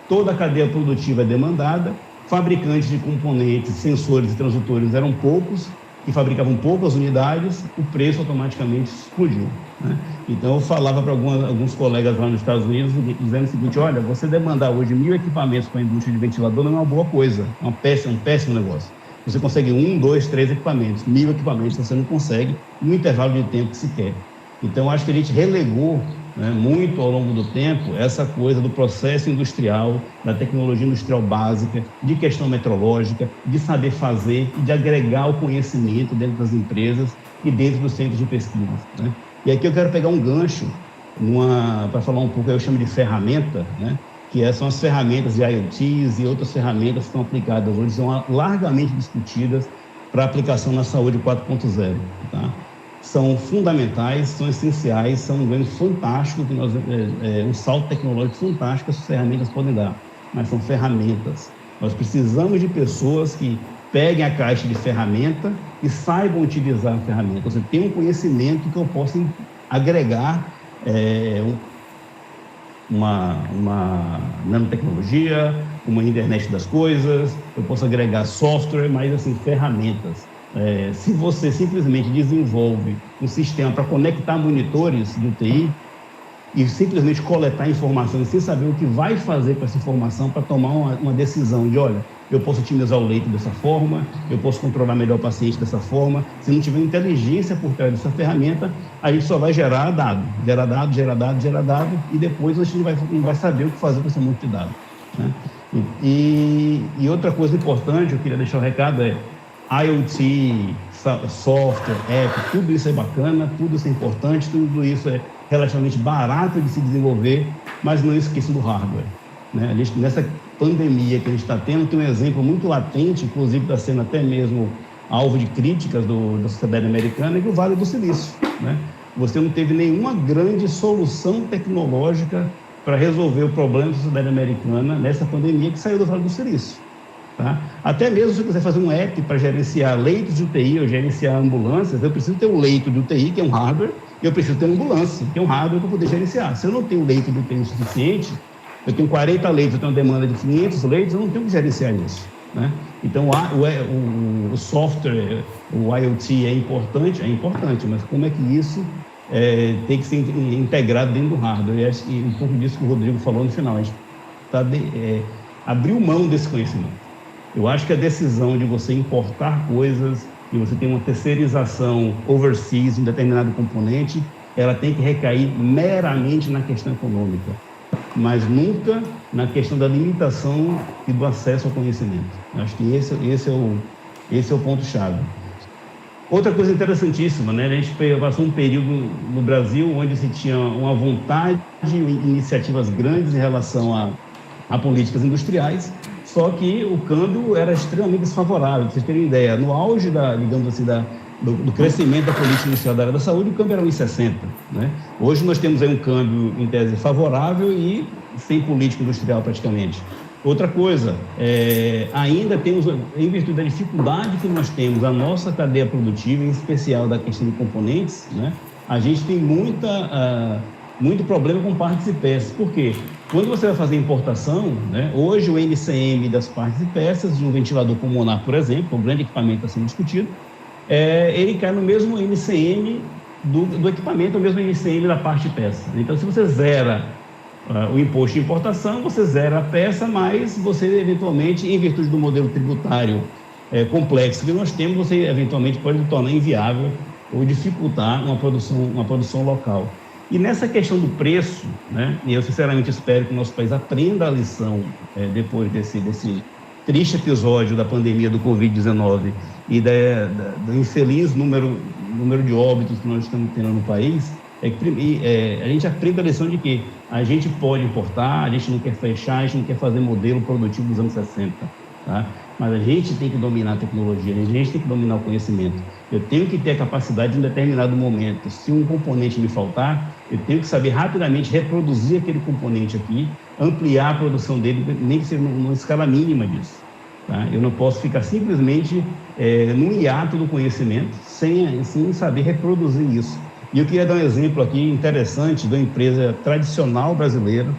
toda a cadeia produtiva é demandada, fabricantes de componentes, sensores e transdutores eram poucos, que fabricavam poucas unidades, o preço automaticamente explodiu, né? Então, eu falava para alguns colegas lá nos Estados Unidos, dizendo o seguinte, olha, você demandar hoje 1.000 equipamentos para a indústria de ventilador não é uma boa coisa, é um péssimo negócio. Você consegue 1, 2, 3 equipamentos, 1.000 equipamentos você não consegue no intervalo de tempo que se quer. Então, acho que a gente relegou, né, muito ao longo do tempo essa coisa do processo industrial, da tecnologia industrial básica, de questão metrológica, de saber fazer e de agregar o conhecimento dentro das empresas e dentro dos centros de pesquisa, né? E aqui eu quero pegar um gancho para falar um pouco, eu chamo de ferramenta, né, que são as ferramentas de IoTs e outras ferramentas que estão aplicadas hoje, são largamente discutidas para aplicação na saúde 4.0, tá? São fundamentais, são essenciais, são um ganho fantástico, um salto tecnológico fantástico que essas ferramentas podem dar, mas são ferramentas. Nós precisamos de pessoas que peguem a caixa de ferramenta e saibam utilizar a ferramenta. Você tem um conhecimento que eu possa agregar uma nanotecnologia, uma internet das coisas, eu posso agregar software, mas assim, ferramentas. Se você simplesmente desenvolve um sistema para conectar monitores de UTI e simplesmente coletar informações sem saber o que vai fazer com essa informação para tomar uma decisão de, olha, eu posso otimizar o leito dessa forma, eu posso controlar melhor o paciente dessa forma, se não tiver inteligência por trás dessa ferramenta, a gente só vai gerar dado, e depois a gente não vai saber o que fazer com esse monte de dados, né? E outra coisa importante, eu queria deixar o recado IoT, software, app, tudo isso é bacana, tudo isso é importante, tudo isso é relativamente barato de se desenvolver, mas não esqueça do hardware, né? Nessa pandemia que a gente está tendo, tem um exemplo muito latente, inclusive está sendo até mesmo alvo de críticas da sociedade americana, que é o Vale do Silício, né? Você não teve nenhuma grande solução tecnológica para resolver o problema da sociedade americana nessa pandemia que saiu do Vale do Silício. Tá? Até mesmo se eu quiser fazer um app para gerenciar leitos de UTI ou gerenciar ambulâncias, eu preciso ter um leito de UTI, que é um hardware, e eu preciso ter uma ambulância, que é um hardware para poder gerenciar. Se eu não tenho leito de UTI suficiente, eu tenho 40 leitos, eu tenho uma demanda de 500 leitos, eu não tenho que gerenciar isso, né? Então, o software, o IoT é importante, mas como é que isso tem que ser integrado dentro do hardware? E acho que um pouco disso que o Rodrigo falou no final, a gente abriu mão desse conhecimento. Eu acho que a decisão de você importar coisas e você tem uma terceirização overseas em um determinado componente, ela tem que recair meramente na questão econômica, mas nunca na questão da limitação e do acesso ao conhecimento. Eu acho que esse é o ponto-chave. Outra coisa interessantíssima, né? A gente passou um período no Brasil onde se tinha uma vontade de iniciativas grandes em relação a políticas industriais, só que o câmbio era extremamente desfavorável. Para vocês terem ideia, no auge do crescimento da política industrial da área da saúde, o câmbio era 1,60, né? Hoje nós temos aí um câmbio, em tese, favorável e sem política industrial praticamente. Outra coisa, ainda temos, em virtude da dificuldade que nós temos, a nossa cadeia produtiva, em especial da questão de componentes, né? A gente tem muito problema com partes e peças. Por quê? Quando você vai fazer importação, né, hoje o NCM das partes e peças de um ventilador pulmonar, por exemplo, um grande equipamento está sendo discutido, ele cai no mesmo NCM do equipamento, o mesmo NCM da parte e peça. Então, se você zera o imposto de importação, você zera a peça, mas você eventualmente, em virtude do modelo tributário complexo que nós temos, você eventualmente pode tornar inviável ou dificultar uma produção local. E nessa questão do preço, né, e eu sinceramente espero que o nosso país aprenda a lição depois desse triste episódio da pandemia do Covid-19 e do infeliz número de óbitos que nós estamos tendo no país, a gente aprende a lição de que a gente pode importar, a gente não quer fechar, a gente não quer fazer modelo produtivo dos anos 60, tá? Mas a gente tem que dominar a tecnologia, a gente tem que dominar o conhecimento. Eu tenho que ter a capacidade de, em determinado momento, se um componente me faltar, eu tenho que saber rapidamente reproduzir aquele componente aqui, ampliar a produção dele, nem que seja numa escala mínima disso. Tá? Eu não posso ficar simplesmente num hiato do conhecimento sem saber reproduzir isso. E eu queria dar um exemplo aqui interessante de uma empresa tradicional brasileira,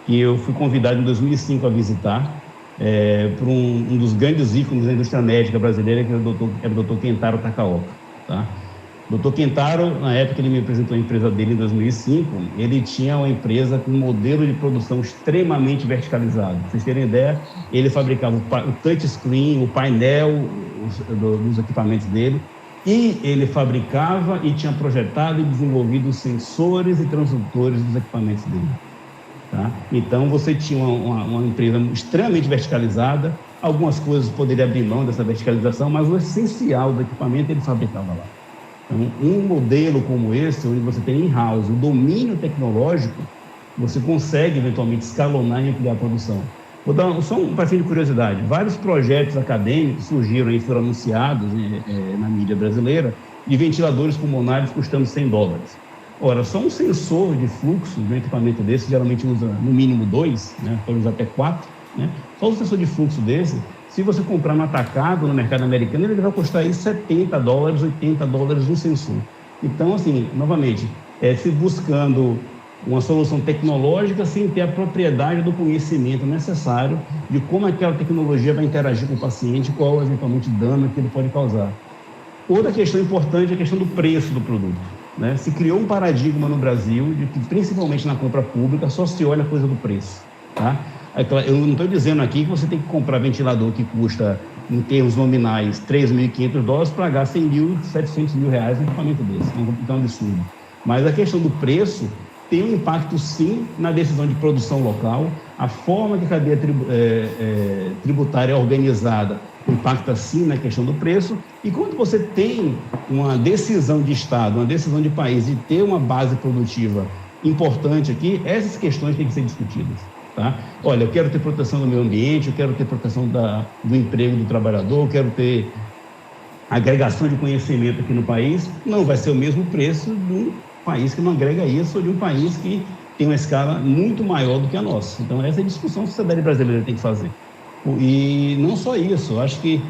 que eu fui convidado em 2005 a visitar, por um dos grandes ícones da indústria médica brasileira, que era o Dr. Kentaro Takaoka. Tá? Dr. Kentaro, na época que ele me apresentou a empresa dele em 2005, ele tinha uma empresa com um modelo de produção extremamente verticalizado. Pra vocês terem ideia, ele fabricava o touchscreen, o painel dos equipamentos dele, e ele fabricava e tinha projetado e desenvolvido os sensores e transdutores dos equipamentos dele. Tá? Então, você tinha uma empresa extremamente verticalizada, algumas coisas poderia abrir mão dessa verticalização, mas o essencial do equipamento ele fabricava lá. Então, um modelo como esse, onde você tem in-house, o domínio tecnológico, você consegue eventualmente escalonar e ampliar a produção. Vou dar só um passinho de curiosidade. Vários projetos acadêmicos surgiram e foram anunciados na mídia brasileira de ventiladores pulmonares custando $100. Ora, só um sensor de fluxo de um equipamento desse, geralmente usa no mínimo 2, né, pode usar até 4, né? Só um sensor de fluxo desse, se você comprar no atacado no mercado americano, ele vai custar aí $70, $80 um sensor. Então, assim, novamente, se buscando uma solução tecnológica sem ter a propriedade do conhecimento necessário de como aquela tecnologia vai interagir com o paciente, qual eventualmente dano que ele pode causar. Outra questão importante é a questão do preço do produto. Né? Se criou um paradigma no Brasil de que, principalmente na compra pública, só se olha a coisa do preço. Tá? Eu não estou dizendo aqui que você tem que comprar ventilador que custa, em termos nominais, $3.500 para pagar $100 mil, $700 mil no equipamento desse. Então é um absurdo. Mas a questão do preço tem um impacto, sim, na decisão de produção local. A forma que a cadeia tributária é organizada impacta, sim, na questão do preço. E quando você tem uma decisão de Estado, uma decisão de país de ter uma base produtiva importante aqui, essas questões têm que ser discutidas. Tá? Olha, eu quero ter proteção do meio ambiente, eu quero ter proteção do emprego do trabalhador, eu quero ter agregação de conhecimento aqui no país. Não vai ser o mesmo preço de um país que não agrega isso ou de um país que tem uma escala muito maior do que a nossa. Então, essa é a discussão que a sociedade brasileira tem que fazer. E não só isso, eu acho que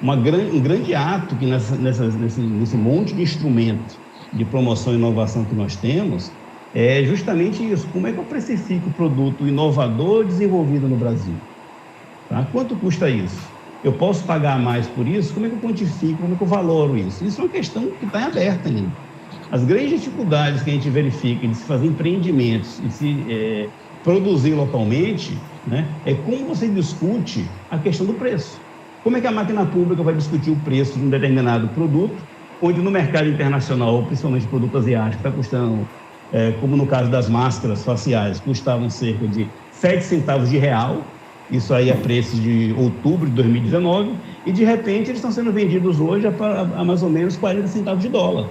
um grande ato que nesse monte de instrumentos de promoção e inovação que nós temos é justamente isso. Como é que eu precifico o produto inovador desenvolvido no Brasil? Tá? Quanto custa isso? Eu posso pagar mais por isso? Como é que eu quantifico? Como é que eu valoro isso? Isso é uma questão que está em aberto ainda. As grandes dificuldades que a gente verifica de se fazer empreendimentos e se produzir localmente, né, é como você discute a questão do preço. Como é que a máquina pública vai discutir o preço de um determinado produto, onde no mercado internacional, principalmente produto asiático, está custando, como no caso das máscaras faciais, custavam cerca de 7 centavos de real, isso aí a preços de outubro de 2019, e de repente eles estão sendo vendidos hoje a mais ou menos 40 centavos de dólar.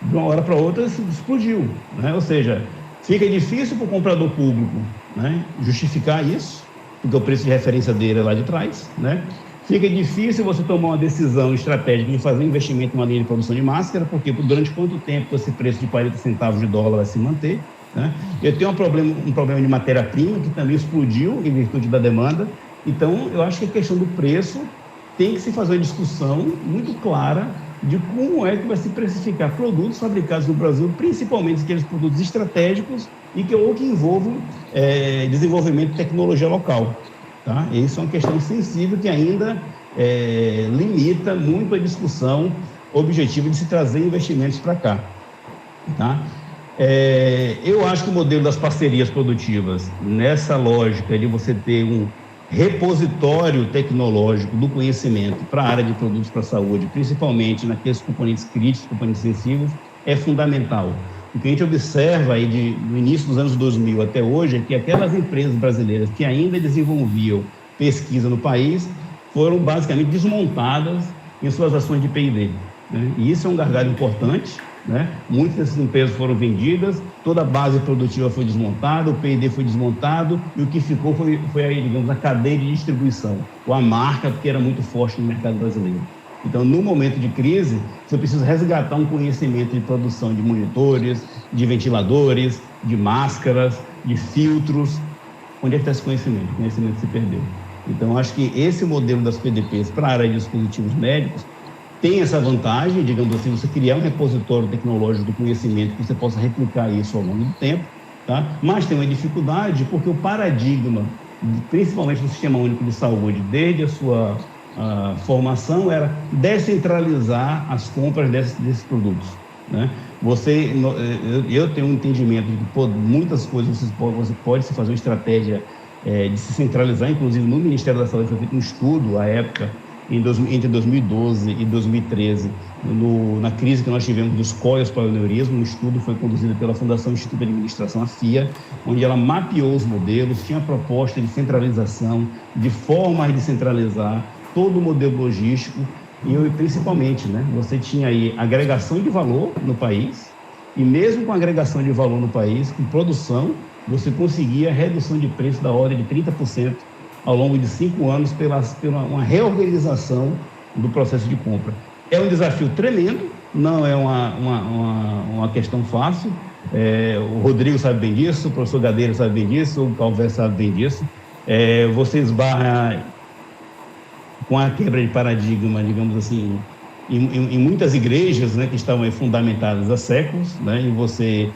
De uma hora para outra isso explodiu, né? Ou seja, fica difícil para o comprador público, né, justificar isso, porque o preço de referência dele é lá de trás, né? Fica difícil você tomar uma decisão estratégica de fazer um investimento numa linha de produção de máscara, porque durante quanto tempo esse preço de 40 centavos de dólar vai se manter, né? Eu tenho um problema de matéria-prima que também explodiu em virtude da demanda. Então, eu acho que a questão do preço tem que se fazer uma discussão muito clara de como é que vai se precificar produtos fabricados no Brasil, principalmente aqueles produtos estratégicos ou que envolvam desenvolvimento de tecnologia local. Tá? Isso é uma questão sensível que ainda limita muito a discussão objetiva de se trazer investimentos para cá. Tá? Eu acho que o modelo das parcerias produtivas, nessa lógica de você ter um repositório tecnológico do conhecimento para a área de produtos para a saúde, principalmente naqueles componentes críticos, componentes sensíveis, é fundamental. O que a gente observa aí do início dos anos 2000 até hoje é que aquelas empresas brasileiras que ainda desenvolviam pesquisa no país foram basicamente desmontadas em suas ações de P&D. Né? E isso é um gargalo importante. Né? Muitas dessas empresas foram vendidas, toda a base produtiva foi desmontada, o P&D foi desmontado e o que ficou foi aí, digamos, a cadeia de distribuição, ou a marca, que era muito forte no mercado brasileiro. Então, no momento de crise, você precisa resgatar um conhecimento de produção de monitores, de ventiladores, de máscaras, de filtros. Onde é que está esse conhecimento? O conhecimento se perdeu. Então, acho que esse modelo das PDPs para a área de dispositivos médicos tem essa vantagem, digamos assim, você criar um repositório tecnológico do conhecimento que você possa replicar isso ao longo do tempo, tá? Mas tem uma dificuldade porque o paradigma, principalmente no Sistema Único de Saúde, desde a sua formação, era descentralizar as compras desses produtos, né? Eu tenho um entendimento de que muitas coisas você pode se fazer uma estratégia de se centralizar, inclusive no Ministério da Saúde foi feito um estudo à época, entre 2012 e 2013, na crise que nós tivemos dos COIs para o aneurisma. Um estudo foi conduzido pela Fundação Instituto de Administração, a FIA, onde ela mapeou os modelos, tinha proposta de centralização, de formas de centralizar todo o modelo logístico e principalmente, né, você tinha aí agregação de valor no país e mesmo com agregação de valor no país, com produção, você conseguia redução de preço da ordem de 30% ao longo de 5 anos pela uma reorganização do processo de compra. É um desafio tremendo, não é uma questão fácil. O Rodrigo sabe bem disso, o professor Gadeira sabe bem disso, o Calvé sabe bem disso. Você esbarra com a quebra de paradigma, digamos assim, em muitas igrejas, né, que estavam fundamentadas há séculos, né, e você,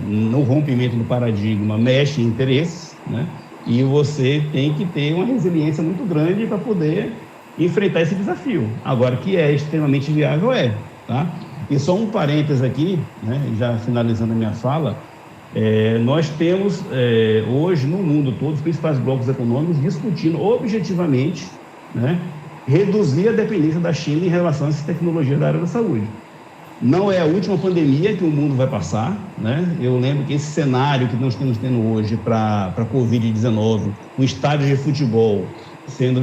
no rompimento do paradigma, mexe em interesses, né? E você tem que ter uma resiliência muito grande para poder enfrentar esse desafio. Agora, que é extremamente viável, tá? E só um parênteses aqui, né, já finalizando a minha fala, nós temos hoje no mundo todo os principais blocos econômicos discutindo objetivamente, né, reduzir a dependência da China em relação a essa tecnologia da área da saúde. Não é a última pandemia que o mundo vai passar, né? Eu lembro que esse cenário que nós estamos tendo hoje para a Covid-19, um estádio de futebol sendo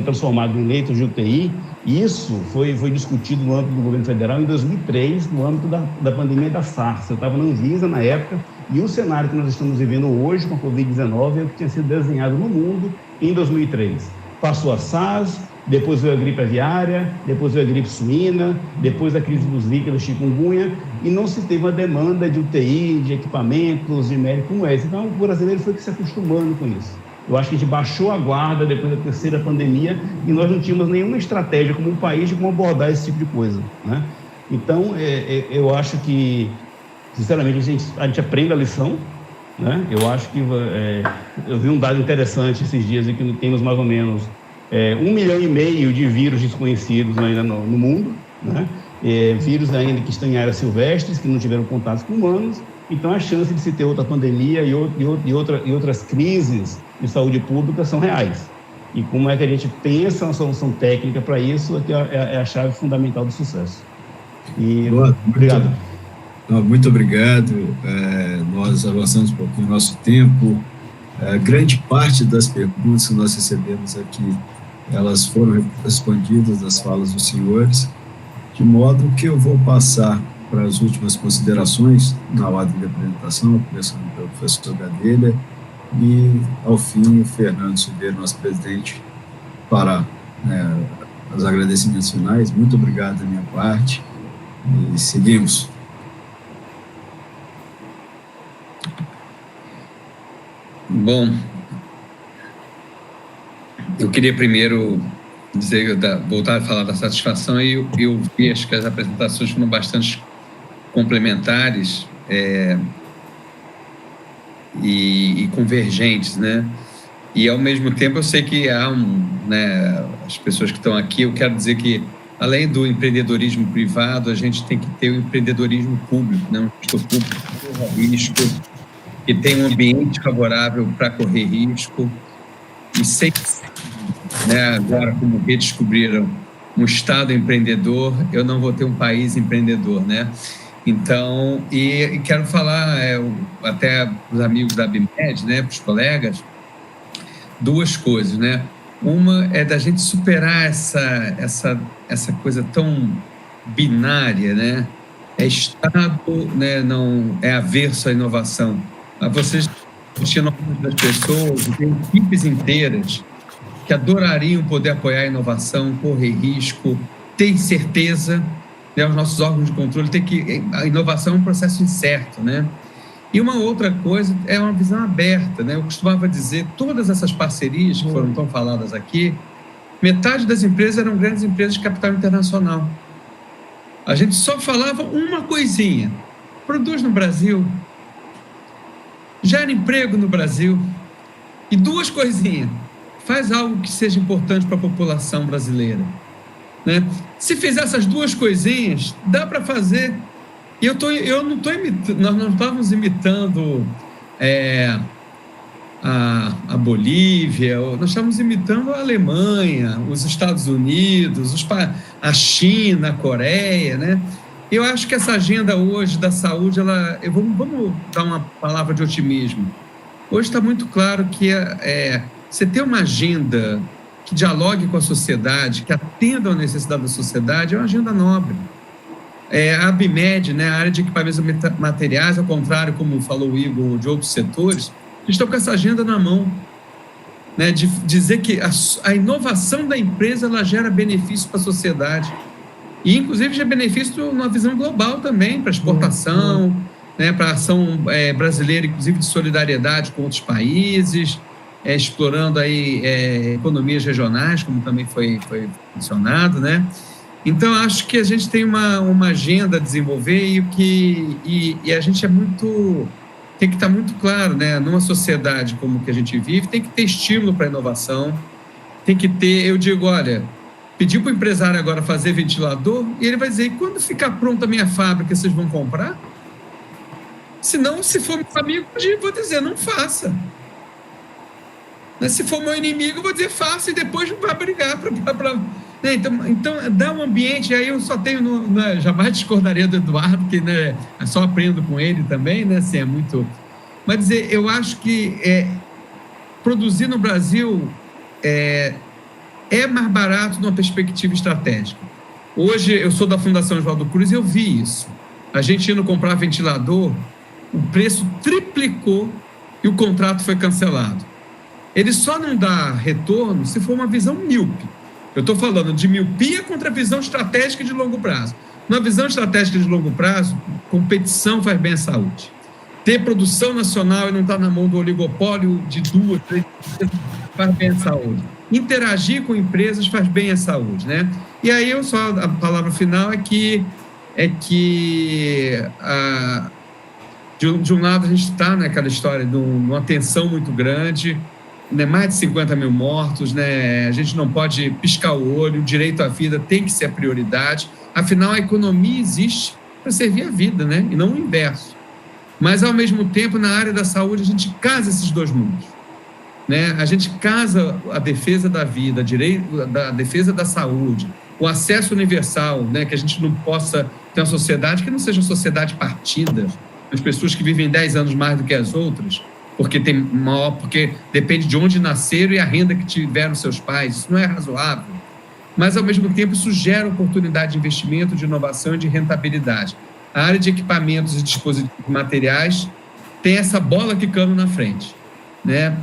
transformado em leitos de UTI, isso foi discutido no âmbito do governo federal em 2003, no âmbito da pandemia da SARS. Eu estava na Anvisa na época, e o cenário que nós estamos vivendo hoje com a Covid-19 é o que tinha sido desenhado no mundo em 2003. Passou a SARS, depois veio a gripe aviária, depois veio a gripe suína, depois a crise dos líquidos, chikungunya, e não se teve uma demanda de UTI, de equipamentos, de médicos como esse. Então, o brasileiro foi se acostumando com isso. Eu acho que a gente baixou a guarda depois da terceira pandemia e nós não tínhamos nenhuma estratégia como um país de como abordar esse tipo de coisa, né? Então, eu acho que, sinceramente, a gente aprende a lição, né? Eu acho que eu vi um dado interessante esses dias em que temos mais ou menos 1,5 milhão de vírus desconhecidos ainda no mundo, né? Vírus ainda que estão em áreas silvestres, que não tiveram contatos com humanos. Então, a chance de se ter outra pandemia e outras crises de saúde pública são reais. E como é que a gente pensa uma solução técnica para isso é a chave fundamental do sucesso. Obrigado. Muito obrigado. Nós avançamos um pouquinho o nosso tempo. Grande parte das perguntas que nós recebemos aqui, elas foram respondidas das falas dos senhores, de modo que eu vou passar para as últimas considerações na ordem de apresentação, começando pelo professor Gadelha, e, ao fim, o Fernando Silveira, nosso presidente, para os agradecimentos finais. Muito obrigado da minha parte, e seguimos. Bom, eu queria primeiro voltar a falar da satisfação, e eu vi, acho que as apresentações foram bastante complementares e convergentes, né? E, ao mesmo tempo, eu sei que há as pessoas que estão aqui, eu quero dizer que, além do empreendedorismo privado, a gente tem que ter o empreendedorismo público, né? Um gestor público que corra risco, que tem um ambiente favorável para correr risco, e sempre, né, agora, como redescobriram um Estado empreendedor, eu não vou ter um país empreendedor, né? Então, e quero falar até para os amigos da ABMED, né, para os colegas, duas coisas, né? Uma é da gente superar essa coisa tão binária, né? Estado, né, não é averso à inovação. Vocês tinham das pessoas, tem equipes inteiras que adorariam poder apoiar a inovação, correr risco, ter certeza, né? Os nossos órgãos de controle têm que... A inovação é um processo incerto, né? E uma outra coisa é uma visão aberta, né? Eu costumava dizer, todas essas parcerias que foram tão faladas aqui, metade das empresas eram grandes empresas de capital internacional. A gente só falava uma coisinha: produz no Brasil, gera emprego no Brasil, e duas coisinhas: faz algo que seja importante para a população brasileira, né? Se fizer essas duas coisinhas, dá para fazer. E eu não estou imitando, nós não estávamos imitando a Bolívia, nós estávamos imitando a Alemanha, os Estados Unidos, a China, a Coreia, né? Eu acho que essa agenda hoje da saúde, vamos dar uma palavra de otimismo. Hoje está muito claro que você ter uma agenda que dialogue com a sociedade, que atenda à necessidade da sociedade, é uma agenda nobre. A ABMED, né, a área de equipamentos materiais, ao contrário, como falou o Igor, de outros setores, estão com essa agenda na mão, né, de dizer que a inovação da empresa ela gera benefício para a sociedade, e inclusive gera benefício numa visão global também, para exportação, né, para a ação brasileira, inclusive de solidariedade com outros países, explorando aí economias regionais, como também foi mencionado, né? Então, acho que a gente tem uma agenda a desenvolver e a gente tem que estar muito claro, né? Numa sociedade como que a gente vive, tem que ter estímulo para a inovação, tem que ter, eu digo, olha, pedir para o empresário agora fazer ventilador, e ele vai dizer: e quando ficar pronta a minha fábrica, vocês vão comprar? Senão, se for meu amigo, eu vou dizer: não faça. Se for meu inimigo, eu vou dizer: faça, e depois vai brigar para... Então, dá um ambiente, aí eu só tenho, jamais discordaria do Eduardo, que, né, só aprendo com ele também, né, assim, é muito... Mas dizer, eu acho que produzir no Brasil é mais barato numa perspectiva estratégica. Hoje, eu sou da Fundação Oswaldo Cruz e eu vi isso. A gente indo comprar ventilador, o preço triplicou e o contrato foi cancelado. Ele só não dá retorno se for uma visão míope. Eu estou falando de miopia contra a visão estratégica de longo prazo. Na visão estratégica de longo prazo, competição faz bem à saúde. Ter produção nacional e não estar na mão do oligopólio de 2, 3 faz bem à saúde. Interagir com empresas faz bem à saúde, né? E aí a palavra final é que de um lado a gente está naquela história de uma tensão muito grande, né, mais de 50 mil mortos, né, a gente não pode piscar o olho, o direito à vida tem que ser a prioridade, afinal a economia existe para servir a vida, né, e não o inverso. Mas, ao mesmo tempo, na área da saúde, a gente casa esses dois mundos, né? A gente casa a defesa da vida, a defesa da saúde, o acesso universal, né, que a gente não possa ter uma sociedade que não seja uma sociedade partida, as pessoas que vivem 10 anos mais do que as outras, porque depende de onde nasceram e a renda que tiveram seus pais. Isso não é razoável. Mas, ao mesmo tempo, isso gera oportunidade de investimento, de inovação e de rentabilidade. A área de equipamentos e dispositivos materiais tem essa bola quicando na frente, né?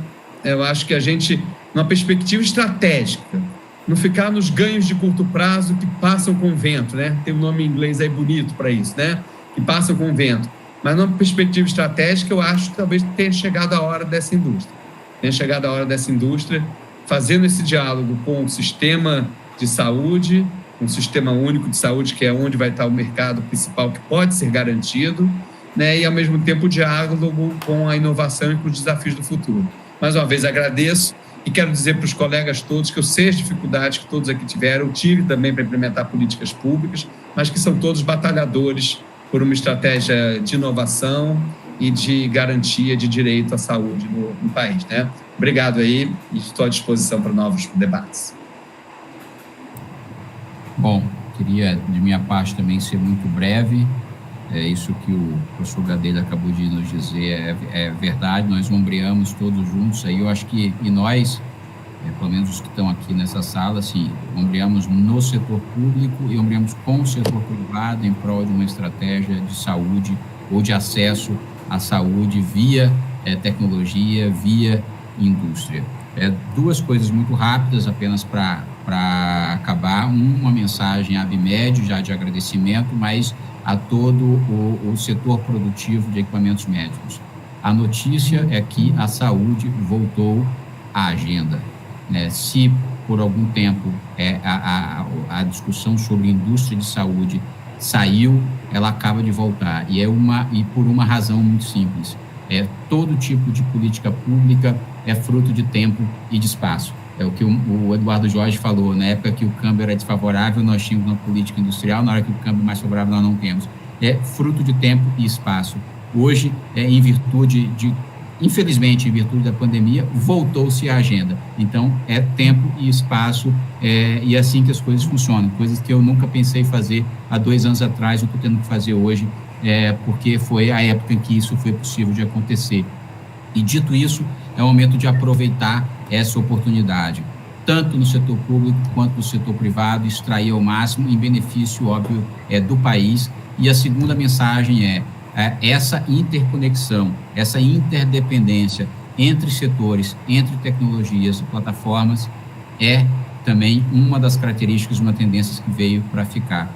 Eu acho que a gente, numa perspectiva estratégica, não ficar nos ganhos de curto prazo que passam com o vento, né? Tem um nome em inglês aí bonito para isso, né? Que passam com o vento. Mas, numa perspectiva estratégica, eu acho que talvez tenha chegado a hora dessa indústria. fazendo esse diálogo com o sistema de saúde, um sistema único de saúde, que é onde vai estar o mercado principal que pode ser garantido, né? E, ao mesmo tempo, o diálogo com a inovação e com os desafios do futuro. Mais uma vez, agradeço e quero dizer para os colegas todos que eu sei as dificuldades que todos aqui tiveram, eu tive também para implementar políticas públicas, mas que são todos batalhadores por uma estratégia de inovação e de garantia de direito à saúde no país, né? Obrigado aí e estou à disposição para novos debates. Bom, queria, de minha parte, também ser muito breve. Isso que o professor Gadelha acabou de nos dizer é verdade, nós ombreamos todos juntos aí, eu acho que, e nós, pelo menos os que estão aqui nessa sala, assim, ombreamos no setor público e ombreamos com o setor privado em prol de uma estratégia de saúde ou de acesso à saúde via tecnologia, via indústria. Duas coisas muito rápidas, apenas para acabar. Uma mensagem à ABMED, já de agradecimento, mas a todo o setor produtivo de equipamentos médicos. A notícia é que a saúde voltou à agenda. Se por algum tempo a discussão sobre indústria de saúde saiu, ela acaba de voltar. E por uma razão muito simples. Todo tipo de política pública é fruto de tempo e de espaço. É o que o Eduardo Jorge falou, na época que o câmbio era desfavorável, nós tínhamos uma política industrial, na hora que o câmbio é mais favorável, nós não temos. É fruto de tempo e espaço. Hoje, infelizmente, em virtude da pandemia, voltou-se à agenda. Então, é tempo e espaço, e é assim que as coisas funcionam. Coisas que eu nunca pensei fazer há 2 anos atrás, eu estou tendo que fazer hoje, porque foi a época em que isso foi possível de acontecer. E, dito isso, é o momento de aproveitar essa oportunidade, tanto no setor público quanto no setor privado, extrair ao máximo em benefício, óbvio, do país. E a segunda mensagem é essa interconexão, essa interdependência entre setores, entre tecnologias e plataformas é também uma das características, uma tendência que veio para ficar.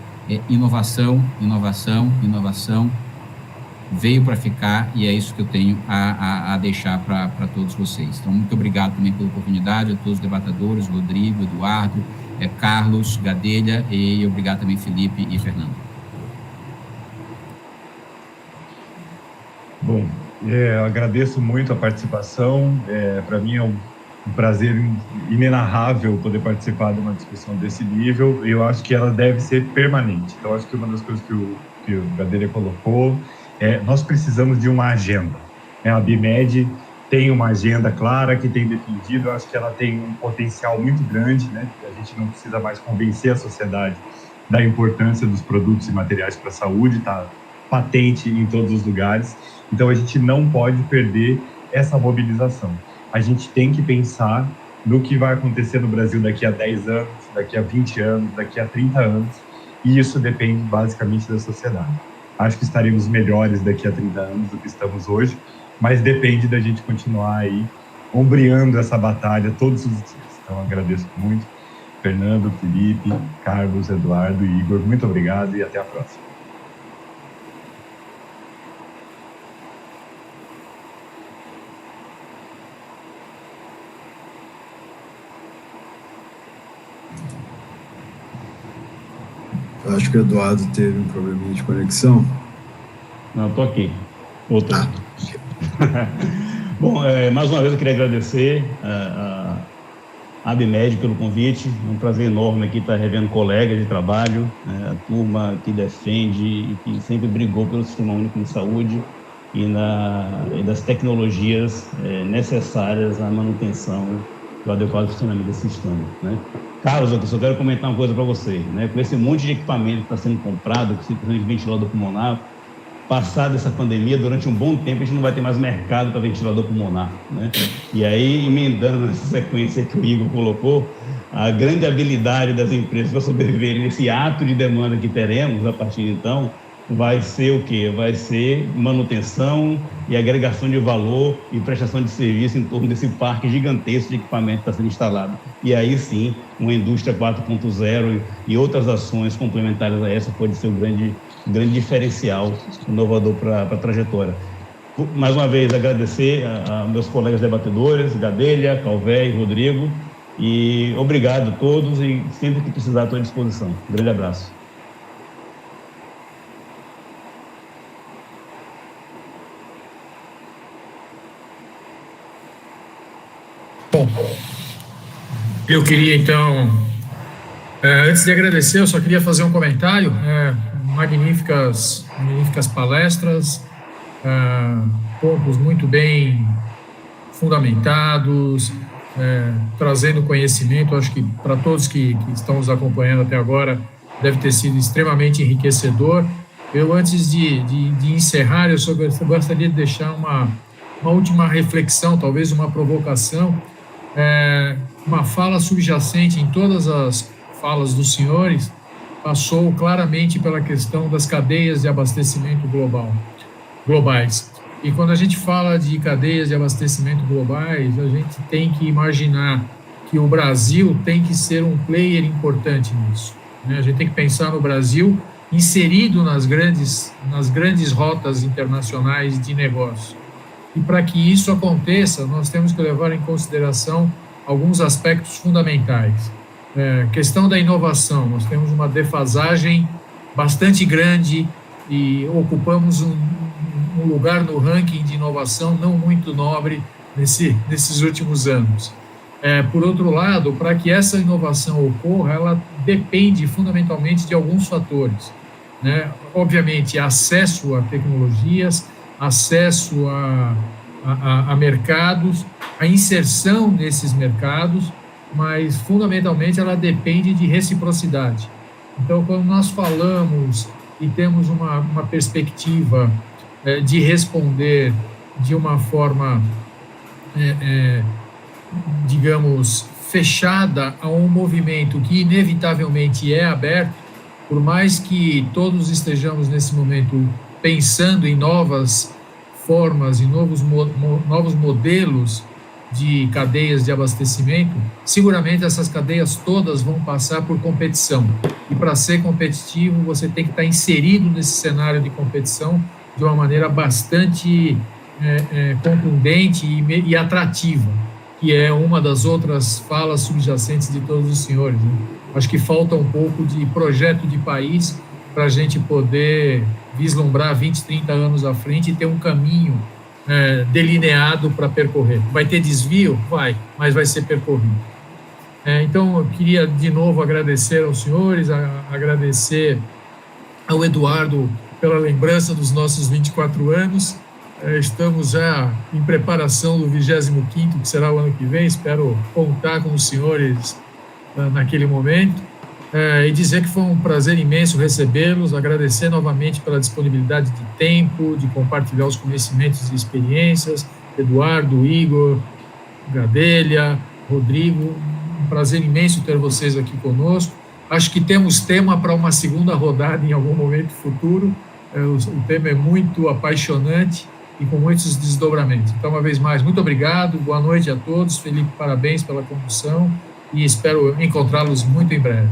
Inovação, inovação, inovação, veio para ficar e é isso que eu tenho a deixar para todos vocês. Então, muito obrigado também pela oportunidade, a todos os debatedores, Rodrigo, Eduardo, Carlos, Gadelha, e obrigado também Felipe e Fernando. Bom, eu agradeço muito a participação, para mim é um prazer inenarrável poder participar de uma discussão desse nível, e eu acho que ela deve ser permanente. Então, acho que uma das coisas que o Gadelha colocou nós precisamos de uma agenda. A ABMED tem uma agenda clara que tem defendido, eu acho que ela tem um potencial muito grande, né? A gente não precisa mais convencer a sociedade da importância dos produtos e materiais para a saúde, está patente em todos os lugares, então a gente não pode perder essa mobilização. A gente tem que pensar no que vai acontecer no Brasil daqui a 10 anos, daqui a 20 anos, daqui a 30 anos, e isso depende basicamente da sociedade. Acho que estaremos melhores daqui a 30 anos do que estamos hoje, mas depende da gente continuar aí ombreando essa batalha todos os dias. Então, agradeço muito. Fernando, Felipe, Carlos, Eduardo e Igor, muito obrigado e até a próxima. Acho que o Eduardo teve um probleminha de conexão. Não, estou aqui. Outra. Bom, mais uma vez eu queria agradecer a ABMED pelo convite. É um prazer enorme aqui estar revendo colegas de trabalho, a turma que defende e que sempre brigou pelo Sistema Único de Saúde e das tecnologias necessárias à manutenção do adequado funcionamento desse sistema, né? Carlos, eu só quero comentar uma coisa para você, né? Com esse monte de equipamento que está sendo comprado, principalmente ventilador pulmonar, passada essa pandemia, durante um bom tempo a gente não vai ter mais mercado para ventilador pulmonar, né? E aí, emendando essa sequência que o Igor colocou, a grande habilidade das empresas para sobreviverem nesse ato de demanda que teremos a partir de então, vai ser o quê? Vai ser manutenção e agregação de valor e prestação de serviço em torno desse parque gigantesco de equipamento que está sendo instalado. E aí sim, uma indústria 4.0 e outras ações complementares a essa pode ser o grande diferencial inovador para a trajetória. Mais uma vez, agradecer a meus colegas debatedores, Gadelha, Calvé e Rodrigo, E obrigado a todos e sempre que precisar estou à disposição. Um grande abraço. Bom, eu queria então, antes de agradecer, eu só queria fazer um comentário. Magníficas palestras, pontos muito bem fundamentados, trazendo conhecimento. Acho que para todos que estão nos acompanhando até agora, deve ter sido extremamente enriquecedor. Eu, antes de encerrar, eu só gostaria de deixar uma última reflexão, talvez uma provocação, uma fala subjacente em todas as falas dos senhores, passou claramente pela questão das cadeias de abastecimento globais. E quando a gente fala de cadeias de abastecimento globais, a gente tem que imaginar que o Brasil tem que ser um player importante nisso, né? A gente tem que pensar no Brasil inserido nas grandes rotas internacionais de negócio. E para que isso aconteça, nós temos que levar em consideração alguns aspectos fundamentais. Questão da inovação, nós temos uma defasagem bastante grande e ocupamos um lugar no ranking de inovação não muito nobre nesses últimos anos. Por outro lado, para que essa inovação ocorra, ela depende fundamentalmente de alguns fatores, né? Obviamente, acesso a tecnologias, acesso a mercados, a inserção nesses mercados, mas fundamentalmente ela depende de reciprocidade. Então, quando nós falamos e temos uma perspectiva de responder de uma forma, digamos, fechada a um movimento que inevitavelmente é aberto, por mais que todos estejamos nesse momento pensando em novas formas e novos modelos de cadeias de abastecimento, seguramente essas cadeias todas vão passar por competição. E para ser competitivo, você tem que estar inserido nesse cenário de competição de uma maneira bastante contundente e atrativa, que é uma das outras falas subjacentes de todos os senhores, né? Acho que falta um pouco de projeto de país para a gente poder vislumbrar 20, 30 anos à frente e ter um caminho delineado para percorrer. Vai ter desvio? Vai, mas vai ser percorrido. Então, eu queria de novo agradecer aos senhores, agradecer ao Eduardo pela lembrança dos nossos 24 anos. Estamos já em preparação do 25º, que será o ano que vem. Espero contar com os senhores naquele momento. E dizer que foi um prazer imenso recebê-los, agradecer novamente pela disponibilidade de tempo, de compartilhar os conhecimentos e experiências. Eduardo, Igor, Gadelha, Rodrigo, um prazer imenso ter vocês aqui conosco. Acho que temos tema para uma segunda rodada em algum momento futuro. O tema é muito apaixonante e com muitos desdobramentos. Então, uma vez mais, muito obrigado, boa noite a todos. Felipe, parabéns pela condução e espero encontrá-los muito em breve.